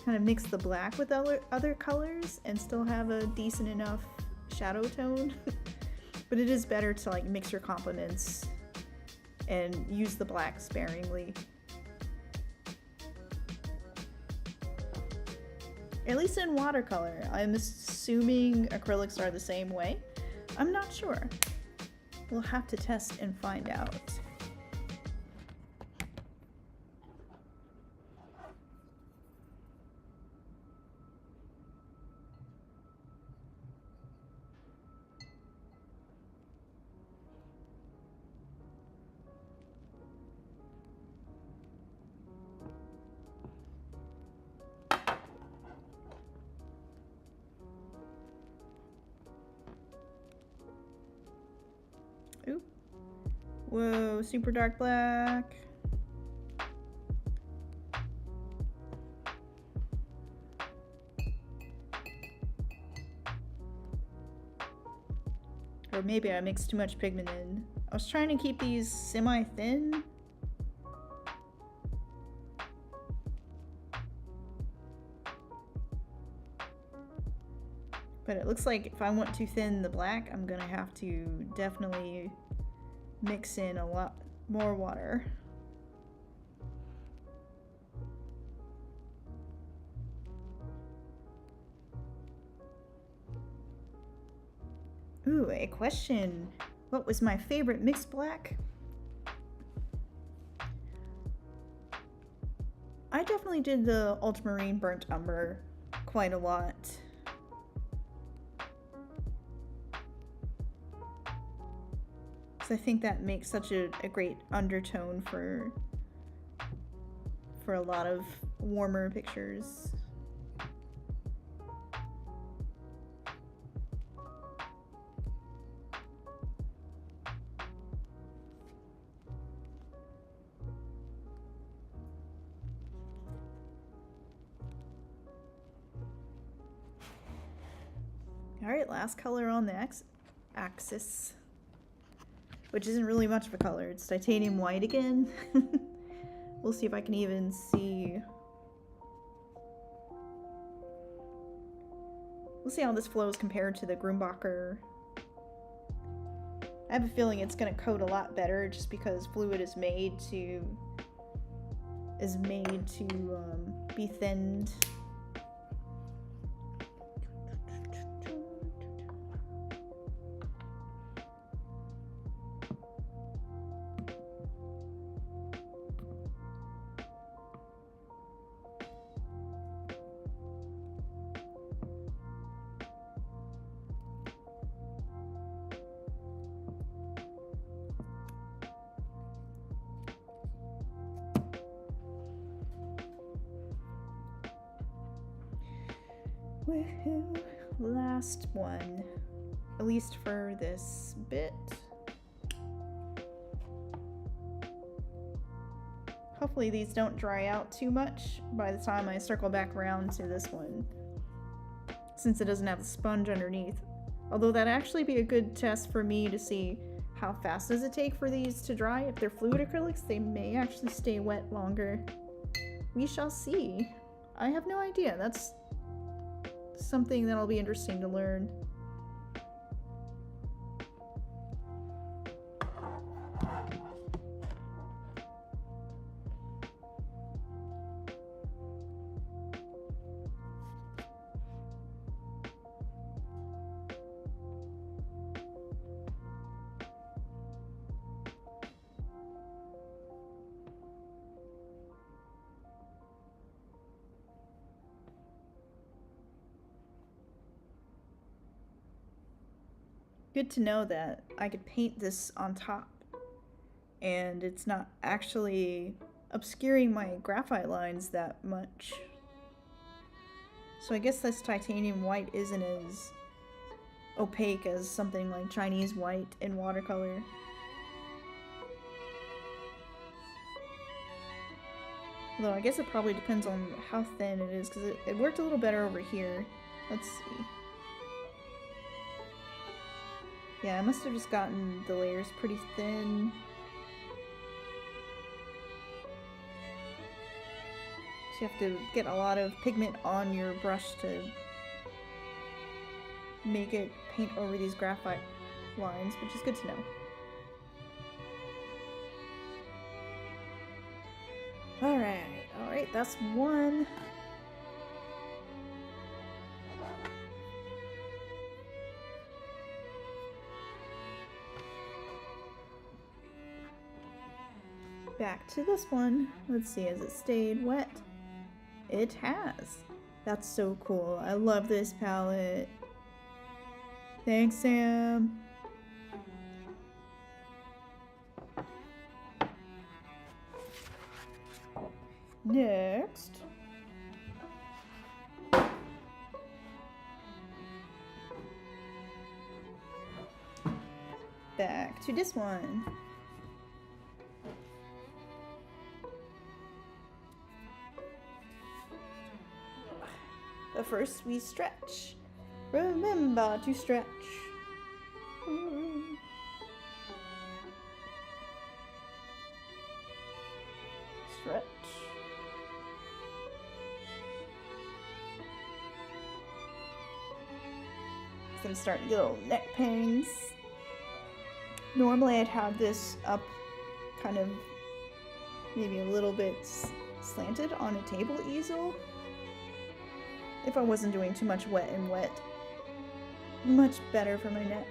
kind of mix the black with other colors and still have a decent enough shadow tone. But it is better to like mix your complements and use the black sparingly. At least in watercolor. I'm assuming acrylics are the same way. I'm not sure. We'll have to test and find out. Ooh. Whoa, super dark black. Or maybe I mixed too much pigment in. I was trying to keep these semi-thin. But it looks like if I want to thin the black, I'm gonna have to definitely mix in a lot more water. Ooh, a question. What was my favorite mixed black? I definitely did the ultramarine burnt umber quite a lot. I think that makes such a great undertone for a lot of warmer pictures. All right, last color on the axis. Which isn't really much of a color. It's titanium white again. We'll see if I can even see. We'll see how this flows compared to the Grumbacher. I have a feeling it's gonna coat a lot better just because fluid is made to be thinned. Woohoo! Last one, at least for this bit. Hopefully these don't dry out too much by the time I circle back around to this one, since it doesn't have a sponge underneath. Although that'd actually be a good test for me to see how fast does it take for these to dry. If they're fluid acrylics, they may actually stay wet longer. We shall see. I have no idea. That's something that'll be interesting to learn. Good to know that I could paint this on top and it's not actually obscuring my graphite lines that much. So I guess this titanium white isn't as opaque as something like Chinese white in watercolor. Although I guess it probably depends on how thin it is, because it worked a little better over here. Let's see. Yeah, I must have just gotten the layers pretty thin. So you have to get a lot of pigment on your brush to make it paint over these graphite lines, which is good to know. Alright, that's one. Back to this one. Let's see, has it stayed wet? It has. That's so cool. I love this palette. Thanks, Sam. Next. Back to this one. But first we stretch. Remember to stretch. Stretch. So I'm starting to get little neck pangs. Normally I'd have this up kind of maybe a little bit slanted on a table easel. If I wasn't doing too much wet and wet. Much better for my neck.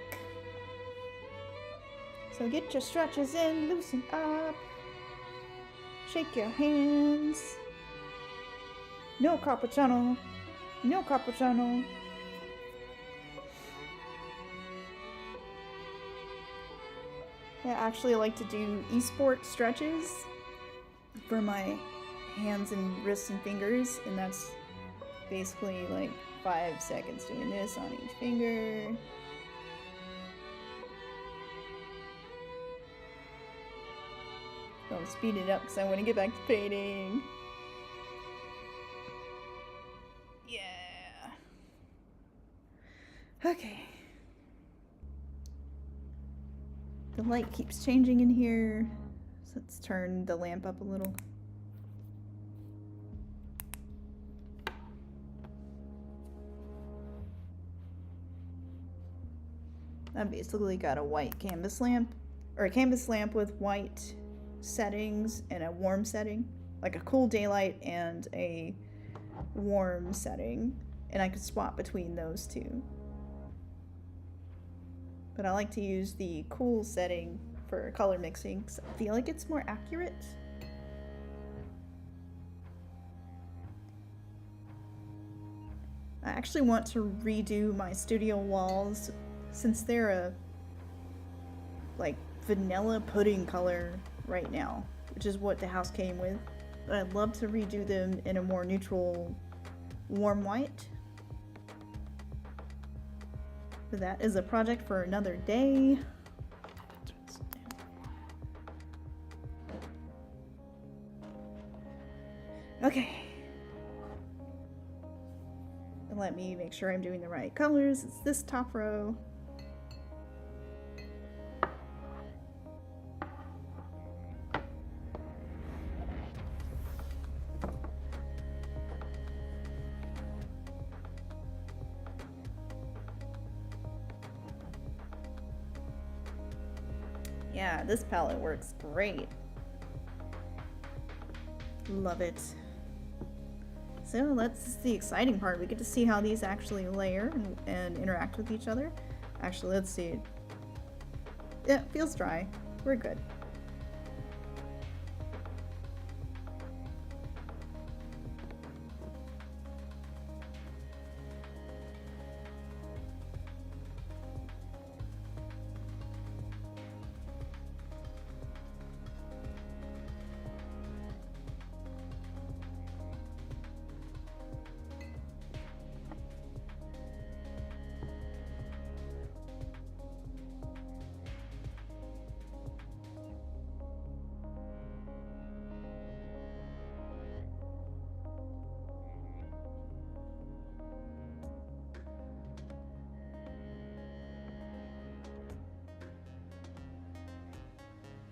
So get your stretches in, loosen up. Shake your hands. No carpal tunnel. No carpal tunnel. I actually like to do e-sport stretches for my hands and wrists and fingers, and that's basically like 5 seconds doing this on each finger. I'll speed it up because I want to get back to painting. Yeah. Okay. The light keeps changing in here, so let's turn the lamp up a little. I basically got a white canvas lamp, or a canvas lamp with white settings and a warm setting, like a cool daylight and a warm setting, and I could swap between those two. But I like to use the cool setting for color mixing because I feel like it's more accurate. I actually want to redo my studio walls since they're a like vanilla pudding color right now, which is what the house came with. But I'd love to redo them in a more neutral warm white. But that is a project for another day. Okay. And let me make sure I'm doing the right colors. It's this top row. Yeah, this palette works great. Love it. So that's the exciting part. We get to see how these actually layer and interact with each other. Actually, let's see. Yeah, it feels dry. We're good.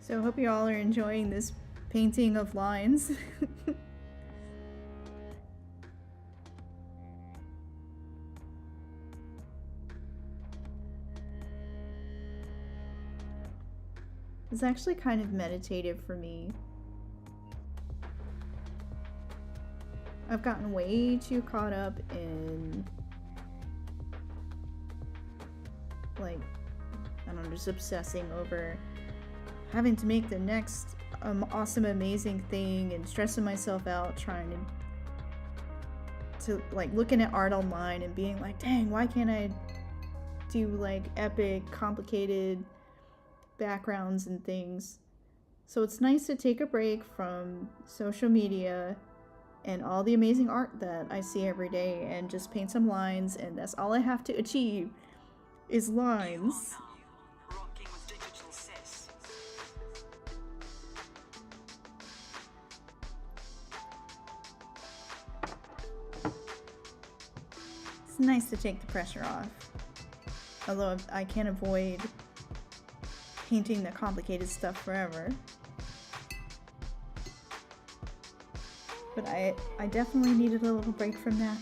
So I hope you all are enjoying this painting of lines. It's actually kind of meditative for me. I've gotten way too caught up in, like, I don't know, just obsessing over having to make the next awesome, amazing thing and stressing myself out trying to like looking at art online and being like, dang, why can't I do like epic, complicated backgrounds and things? So it's nice to take a break from social media and all the amazing art that I see every day and just paint some lines, and that's all I have to achieve is lines. It's nice to take the pressure off, although I can't avoid painting the complicated stuff forever. But I definitely needed a little break from that.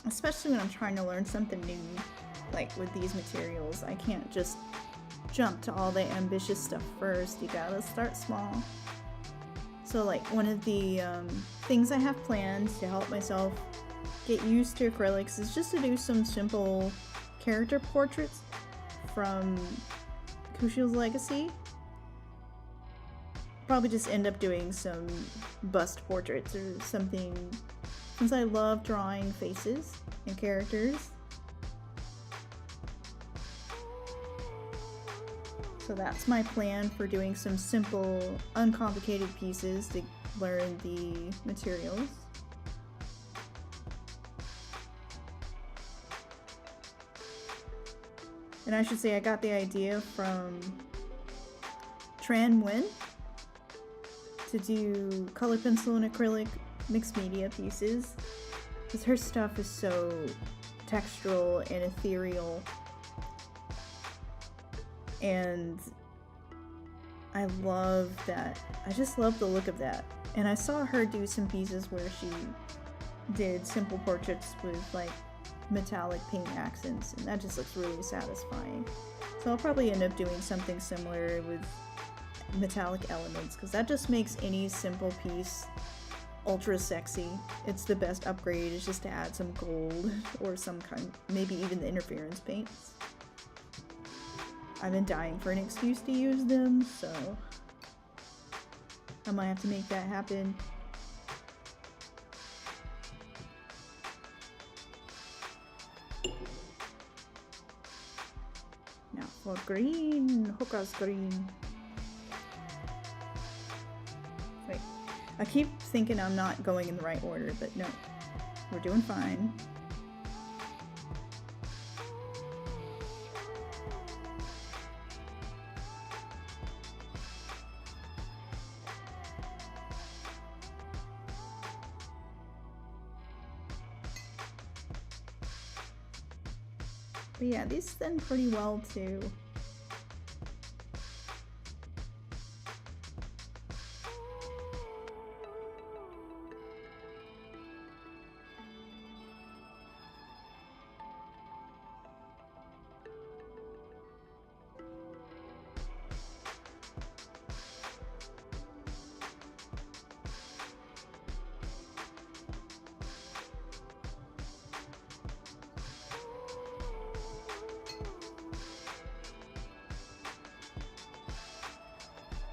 Especially when I'm trying to learn something new, like with these materials. I can't just jump to all the ambitious stuff first. You gotta start small. So like one of the things I have planned to help myself get used to acrylics is just to do some simple character portraits from Kushiel's Legacy. Probably just end up doing some bust portraits or something, since I love drawing faces and characters. So that's my plan for doing some simple, uncomplicated pieces to learn the materials. And I should say I got the idea from Tran Nguyen to do color pencil and acrylic mixed media pieces, because her stuff is so textural and ethereal, and I love that. I just love the look of that. And I saw her do some pieces where she did simple portraits with like metallic paint accents, and that just looks really satisfying. So I'll probably end up doing something similar with metallic elements, because that just makes any simple piece ultra sexy. It's the best upgrade, is just to add some gold or some kind, maybe even the interference paints. I've been dying for an excuse to use them, so I might have to make that happen. Now for green, Hoka's green. Wait, I keep thinking I'm not going in the right order, but no, we're doing fine. But yeah, these thin pretty well too.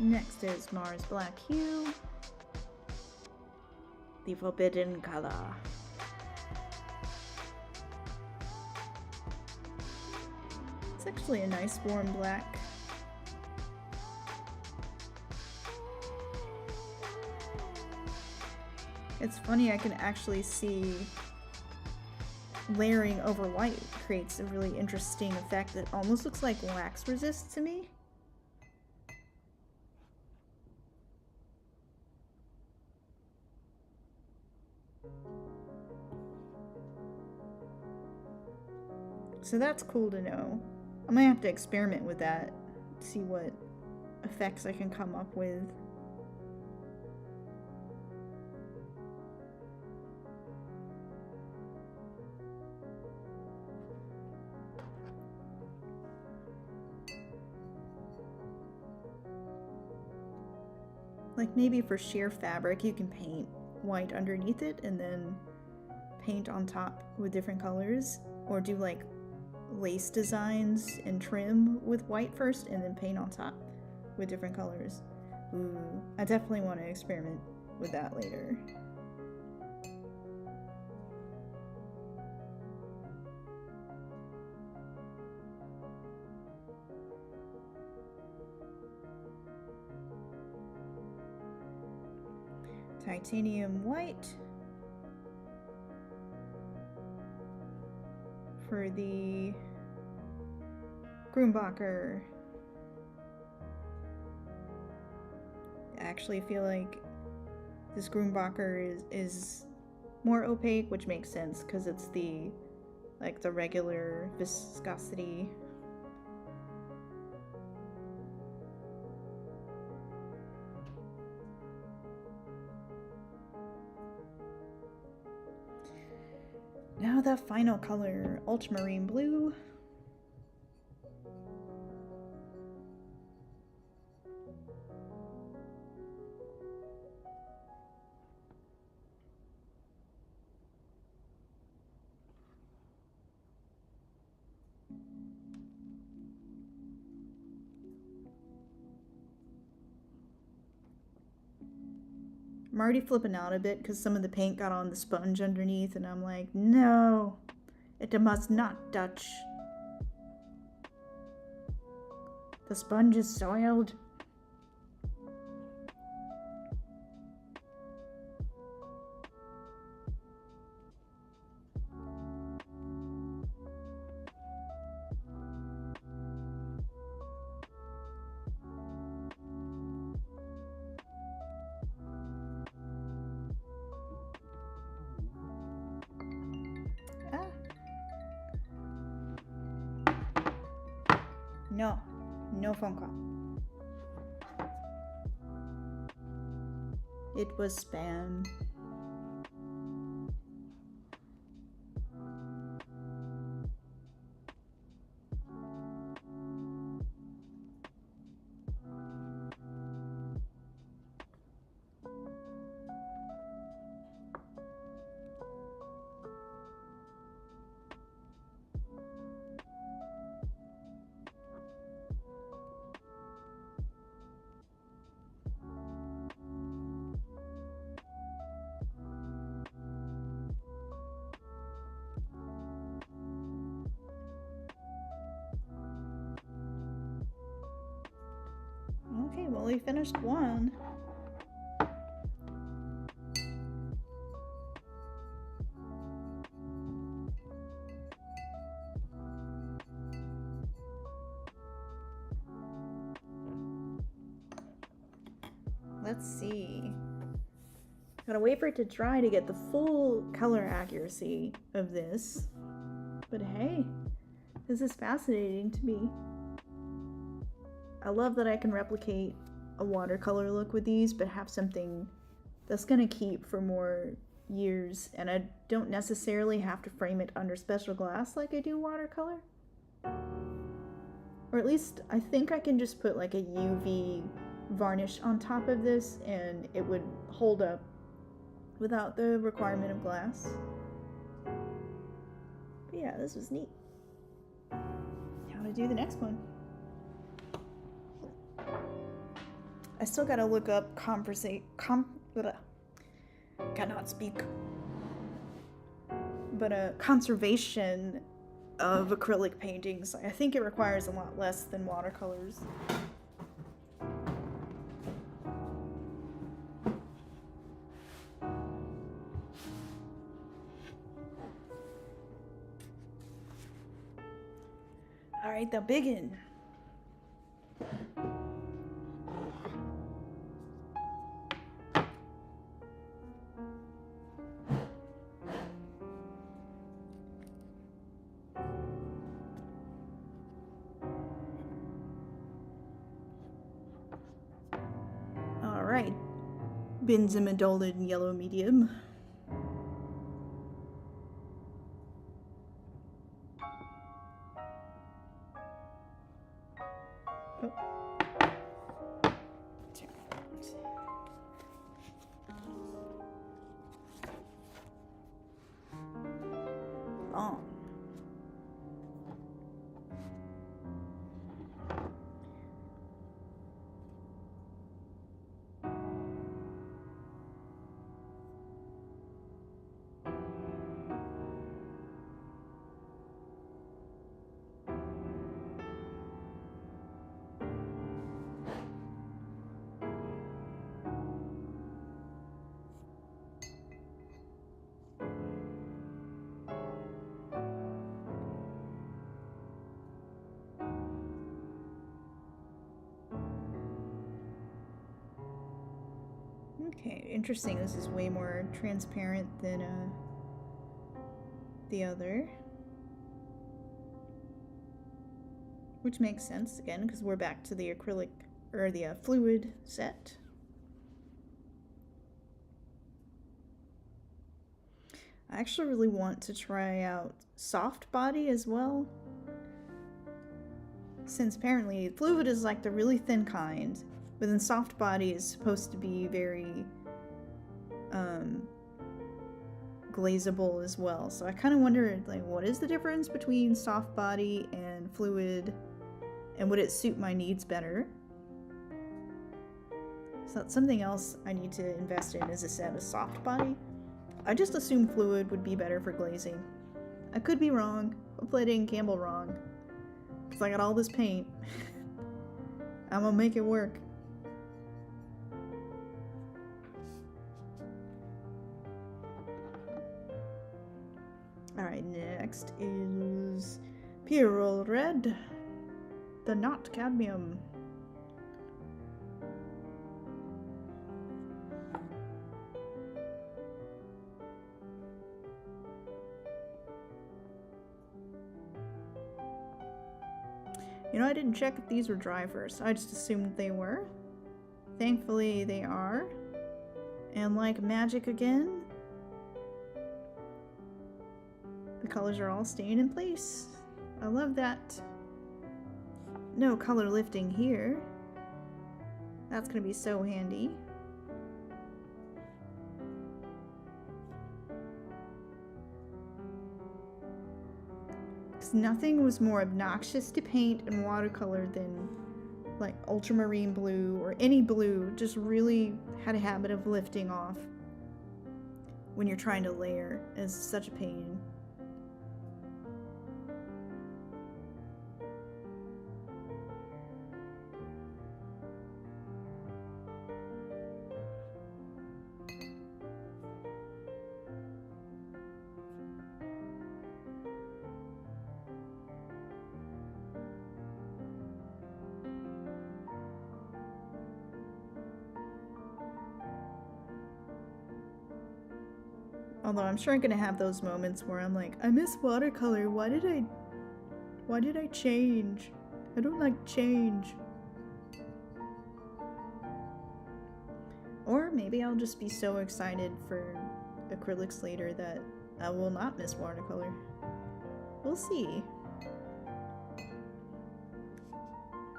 Next is Mars Black Hue, the forbidden color. It's actually a nice warm black. It's funny, I can actually see layering over white creates a really interesting effect that almost looks like wax resist to me. So that's cool to know. I might have to experiment with that, see what effects I can come up with. Like maybe for sheer fabric you can paint white underneath it and then paint on top with different colors, or do like lace designs and trim with white first and then paint on top with different colors. Ooh, I definitely want to experiment with that later. Titanium white for the Grumbacher. I actually feel like this Grumbacher is more opaque, which makes sense because it's the regular viscosity. Now the final color, ultramarine blue. I'm already flipping out a bit because some of the paint got on the sponge underneath, and I'm like, no, it must not touch. The sponge is soiled. No phone call. It was spam. Okay, well, we finished one. Let's see. Gotta wait for it to dry to get the full color accuracy of this. But hey, this is fascinating to me. I love that I can replicate a watercolor look with these, but have something that's gonna keep for more years, and I don't necessarily have to frame it under special glass like I do watercolor. Or at least I think I can just put like a UV varnish on top of this and it would hold up without the requirement of glass. But yeah, this was neat. Now to do the next one. I still gotta look up cannot speak. But conservation of acrylic paintings. I think it requires a lot less than watercolors. Alright, the biggin. Benzimidolid yellow medium. Oh. Okay, interesting. This is way more transparent than the other. Which makes sense, again, because we're back to the acrylic, or the fluid set. I actually really want to try out soft body as well. Since apparently fluid is like the really thin kind, but then soft body is supposed to be very glazable as well. So I kind of wonder, like, what is the difference between soft body and fluid, and would it suit my needs better? So that's something else I need to invest in, is a set of soft body. I just assumed fluid would be better for glazing. I could be wrong. Hopefully I didn't gamble wrong, because I got all this paint. I'm gonna make it work. Alright, next is Pyrrole Red, the not cadmium. You know, I didn't check if these were dry first. I just assumed they were. Thankfully, they are. And like magic again, the colors are all staying in place. I love that. No color lifting here. That's gonna be so handy. Because nothing was more obnoxious to paint in watercolor than like ultramarine blue or any blue. Just really had a habit of lifting off when you're trying to layer. It's such a pain. Although I'm sure I'm gonna have those moments where I'm like, I miss watercolor. Why did I change? I don't like change. Or maybe I'll just be so excited for acrylics later that I will not miss watercolor. We'll see.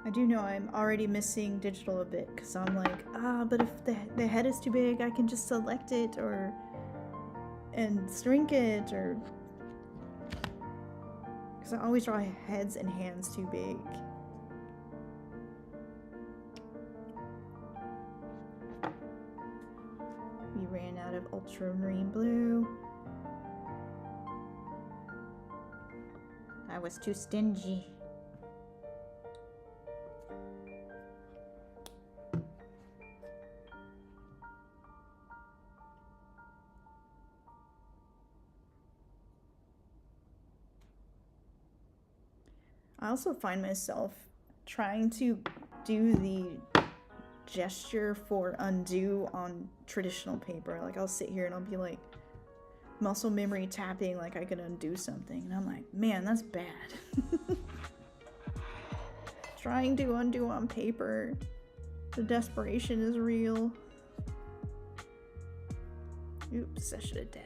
I do know I'm already missing digital a bit, because I'm like, but if the head is too big, I can just select it and shrink it, or because I always draw heads and hands too big. We ran out of ultramarine blue. I was too stingy. I also find myself trying to do the gesture for undo on traditional paper. Like, I'll sit here and I'll be like muscle memory tapping like I can undo something, and I'm like, man, that's bad. Trying to undo on paper, the desperation is real. Oops, I should have dabbed.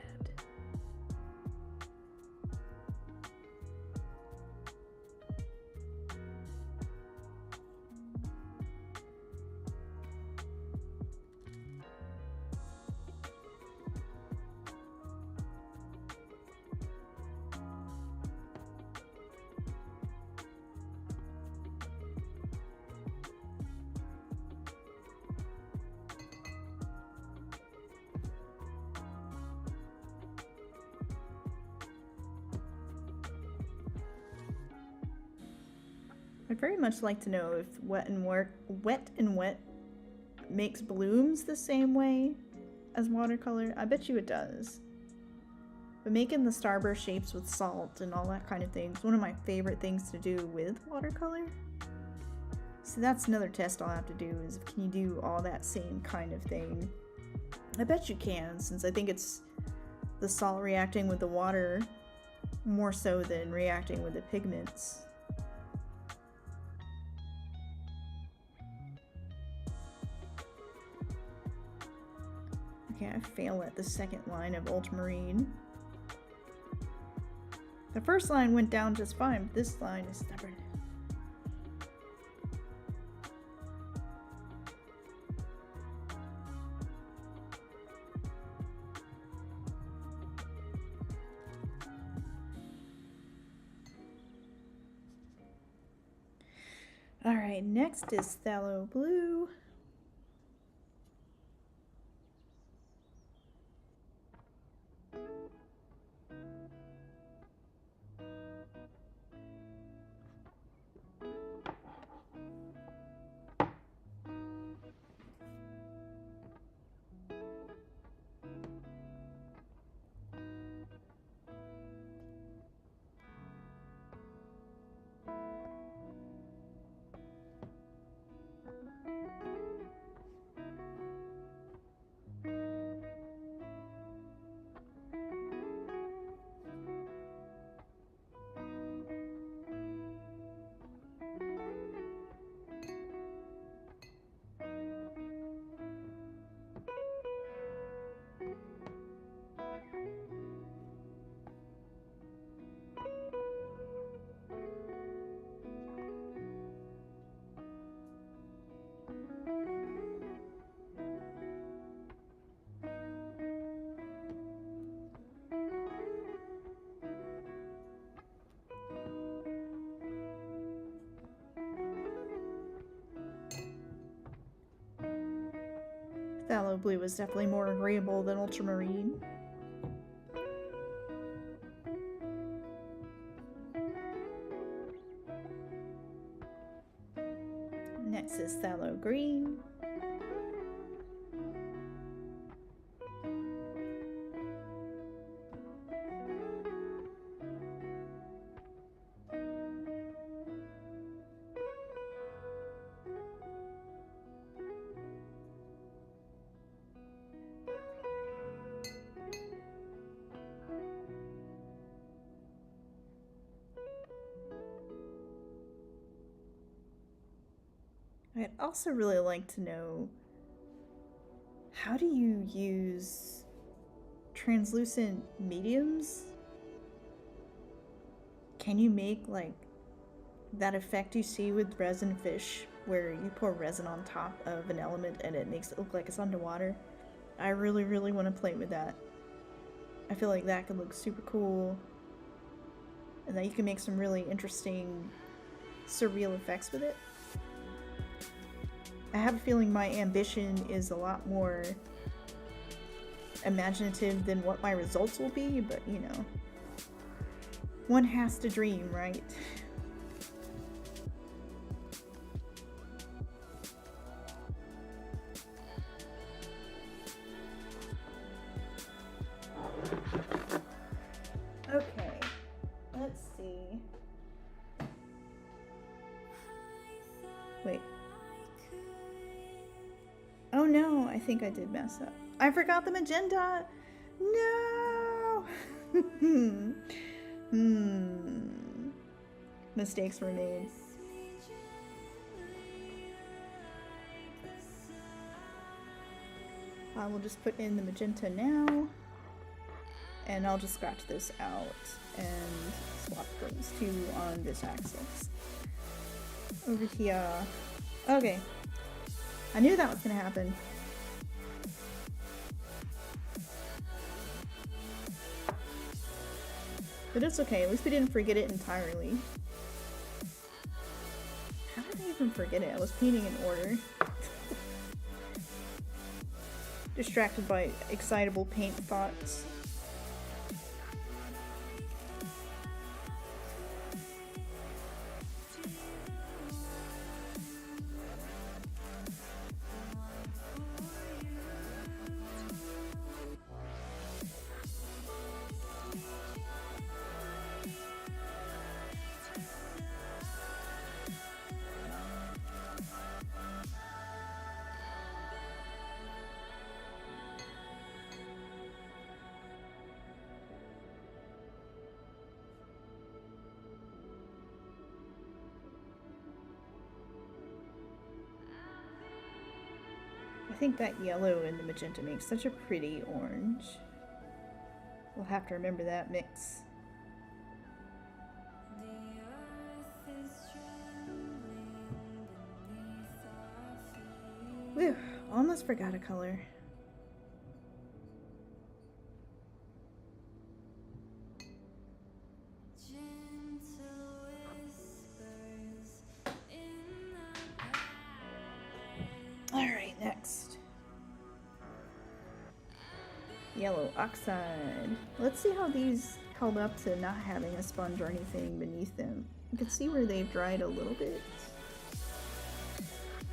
I'd very much like to know if wet and wet makes blooms the same way as watercolor. I bet you it does. But making the starburst shapes with salt and all that kind of thing is one of my favorite things to do with watercolor. So that's another test I'll have to do, is can you do all that same kind of thing? I bet you can, since I think it's the salt reacting with the water more so than reacting with the pigments. Okay, I fail at the second line of ultramarine. The first line went down just fine, but this line is stubborn. Alright, next is phthalo blue. Phthalo blue is definitely more agreeable than ultramarine. Next is phthalo green. I'd also really like to know, how do you use translucent mediums? Can you make like that effect you see with resin fish, where you pour resin on top of an element and it makes it look like it's underwater? I really, really want to play with that. I feel like that could look super cool, and that you can make some really interesting surreal effects with it. I have a feeling my ambition is a lot more imaginative than what my results will be, but you know, one has to dream, right? Okay, let's see. Wait. Oh no, I think I did mess up. I forgot the magenta! No! Mistakes were made. I will just put in the magenta now, and I'll just scratch this out and swap those two on this axis. Over here. Okay. I knew that was gonna happen. But it's okay, at least we didn't forget it entirely. How did I even forget it? I was painting in order. Distracted by excitable paint thoughts. I think that yellow and the magenta makes such a pretty orange. We'll have to remember that mix. Whew, almost forgot a color. Alright, next. Yellow oxide. Let's see how these held up to not having a sponge or anything beneath them. You can see where they've dried a little bit.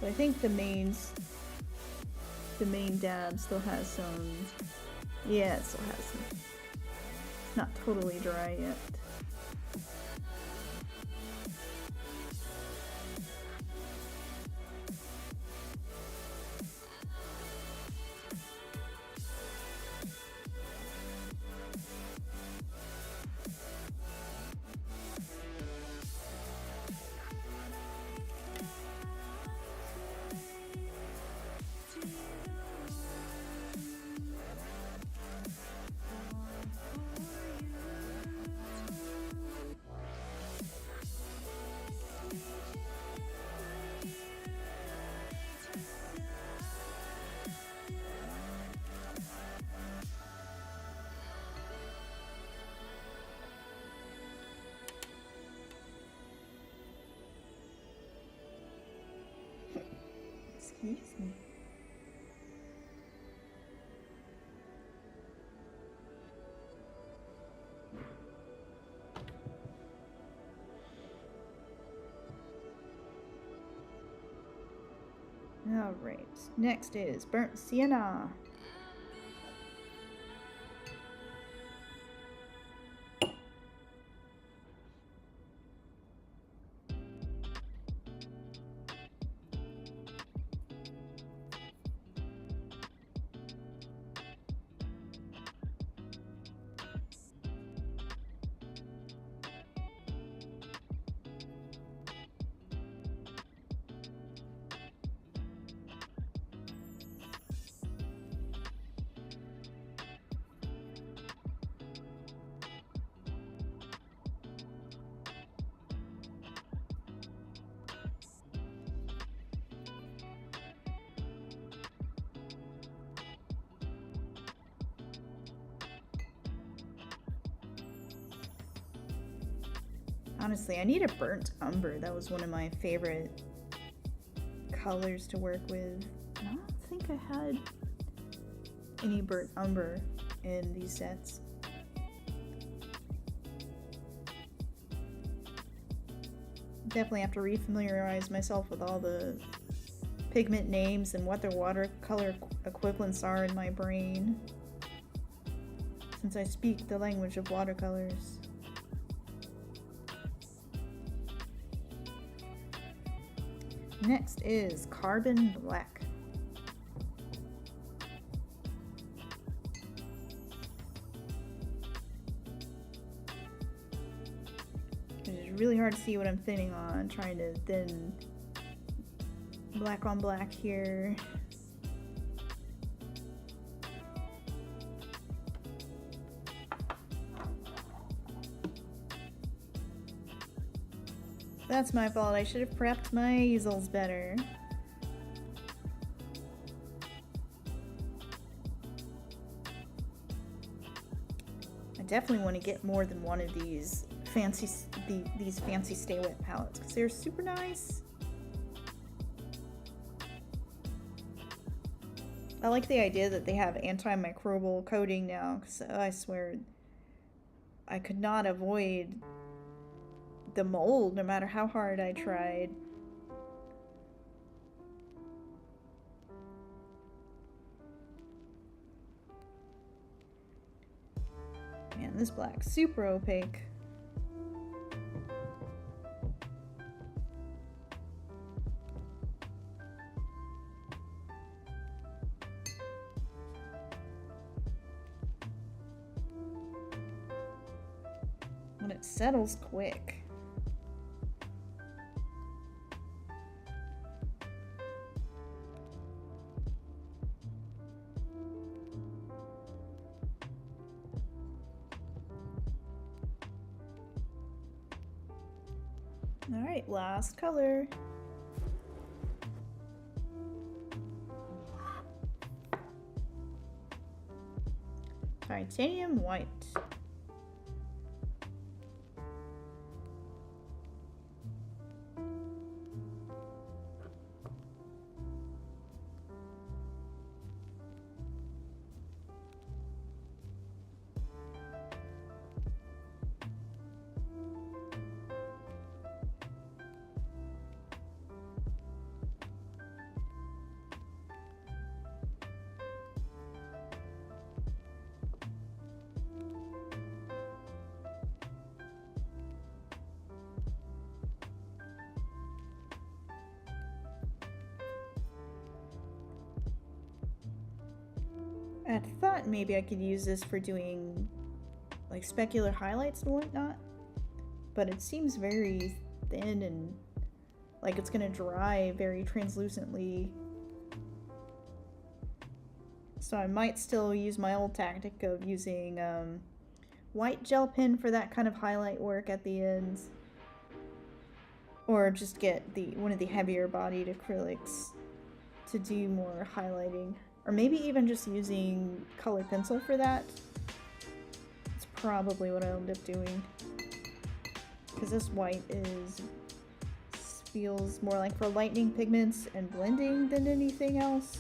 But I think the main dab still has some, yeah, it still has some. It's not totally dry yet. Excuse me. All right, next is burnt sienna. Honestly, I need a burnt umber. That was one of my favorite colors to work with. I don't think I had any burnt umber in these sets. Definitely have to refamiliarize myself with all the pigment names and what their watercolor equivalents are in my brain, since I speak the language of watercolors. Next is carbon black. It's really hard to see what I'm thinning on, trying to thin black on black here. That's my fault. I should have prepped my easels better. I definitely want to get more than one of these fancy Stay Wet palettes because they're super nice. I like the idea that they have antimicrobial coating now, because I swear I could not avoid the mold no matter how hard I tried. Man, this black's super opaque. And it settles quick. All right, last color. Titanium white. I thought maybe I could use this for doing like specular highlights and whatnot, but it seems very thin and like it's gonna dry very translucently. So I might still use my old tactic of using white gel pen for that kind of highlight work at the ends, or just get one of the heavier bodied acrylics to do more highlighting. Or maybe even just using colored pencil for that. It's probably what I'll end up doing. Because this white feels more like for lightening pigments and blending than anything else.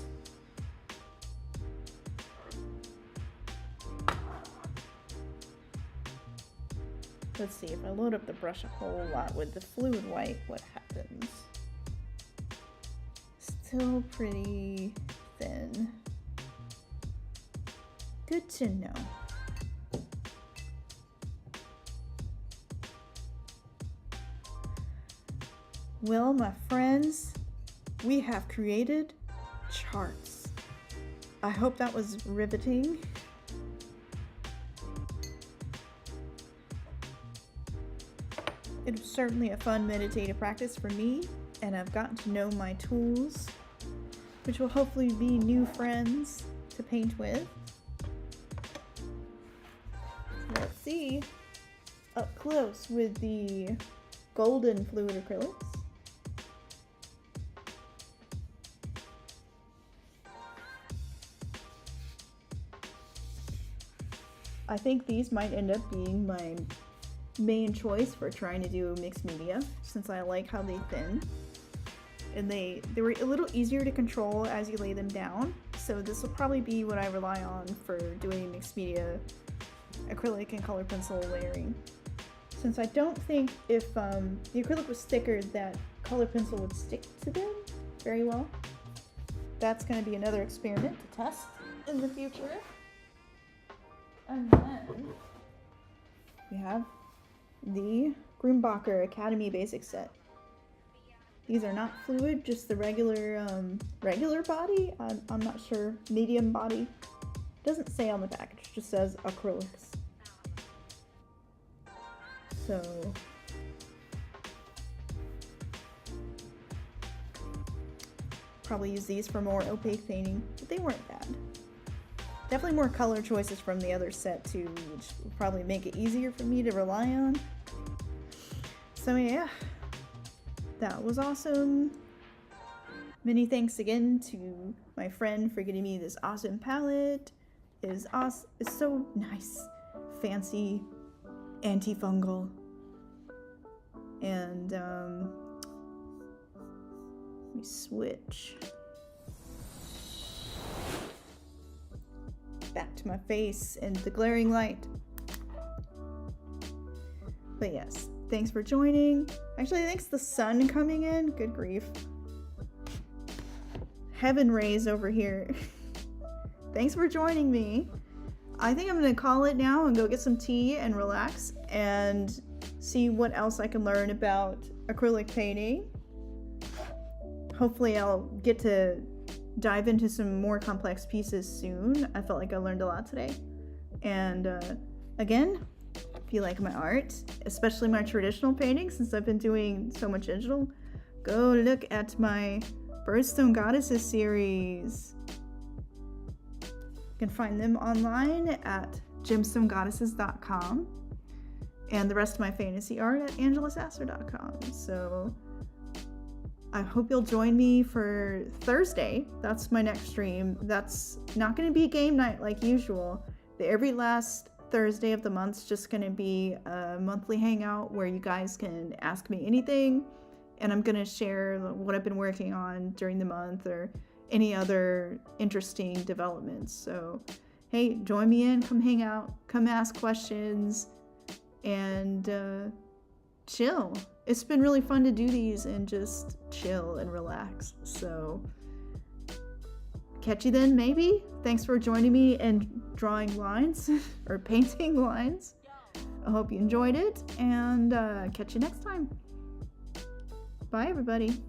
Let's see, if I load up the brush a whole lot with the fluid white, what happens? Still pretty thin. Good to know. Well, my friends, we have created charts. I hope that was riveting. It was certainly a fun meditative practice for me, and I've gotten to know my tools, which will hopefully be new friends to paint with. Let's see up close with the golden fluid acrylics. I think these might end up being my main choice for trying to do mixed media, since I like how they thin. And they were a little easier to control as you lay them down. So this will probably be what I rely on for doing mixed media acrylic and color pencil layering. Since I don't think if the acrylic was thicker that color pencil would stick to them very well. That's going to be another experiment to test in the future. And then we have the Grumbacher Academy Basic Set. These are not fluid, just the regular body. I'm not sure, medium body. Doesn't say on the package, it just says acrylics. So probably use these for more opaque painting, but they weren't bad. Definitely more color choices from the other set too, which will probably make it easier for me to rely on. So yeah, that was awesome. Many thanks again to my friend for getting me this awesome palette. It's so nice, fancy, antifungal, and let me switch back to my face and the glaring light. But yes, thanks for joining. Actually, thanks the sun coming in. Good grief. Heaven rays over here. Thanks for joining me. I think I'm gonna call it now and go get some tea and relax and see what else I can learn about acrylic painting. Hopefully I'll get to dive into some more complex pieces soon. I felt like I learned a lot today. And again, if you like my art, especially my traditional paintings, since I've been doing so much digital, go look at my Birthstone Goddesses series. You can find them online at gemstonegoddesses.com, and the rest of my fantasy art at angelasasser.com. So I hope you'll join me for Thursday. That's my next stream. That's not going to be game night like usual. Every last Thursday of the month's just going to be a monthly hangout where you guys can ask me anything, and I'm going to share what I've been working on during the month or any other interesting developments. So hey, join me in, come hang out, come ask questions, and chill. It's been really fun to do these and just chill and relax. So catch you then, maybe. Thanks for joining me and drawing lines or painting lines. I hope you enjoyed it, and catch you next time. Bye, everybody.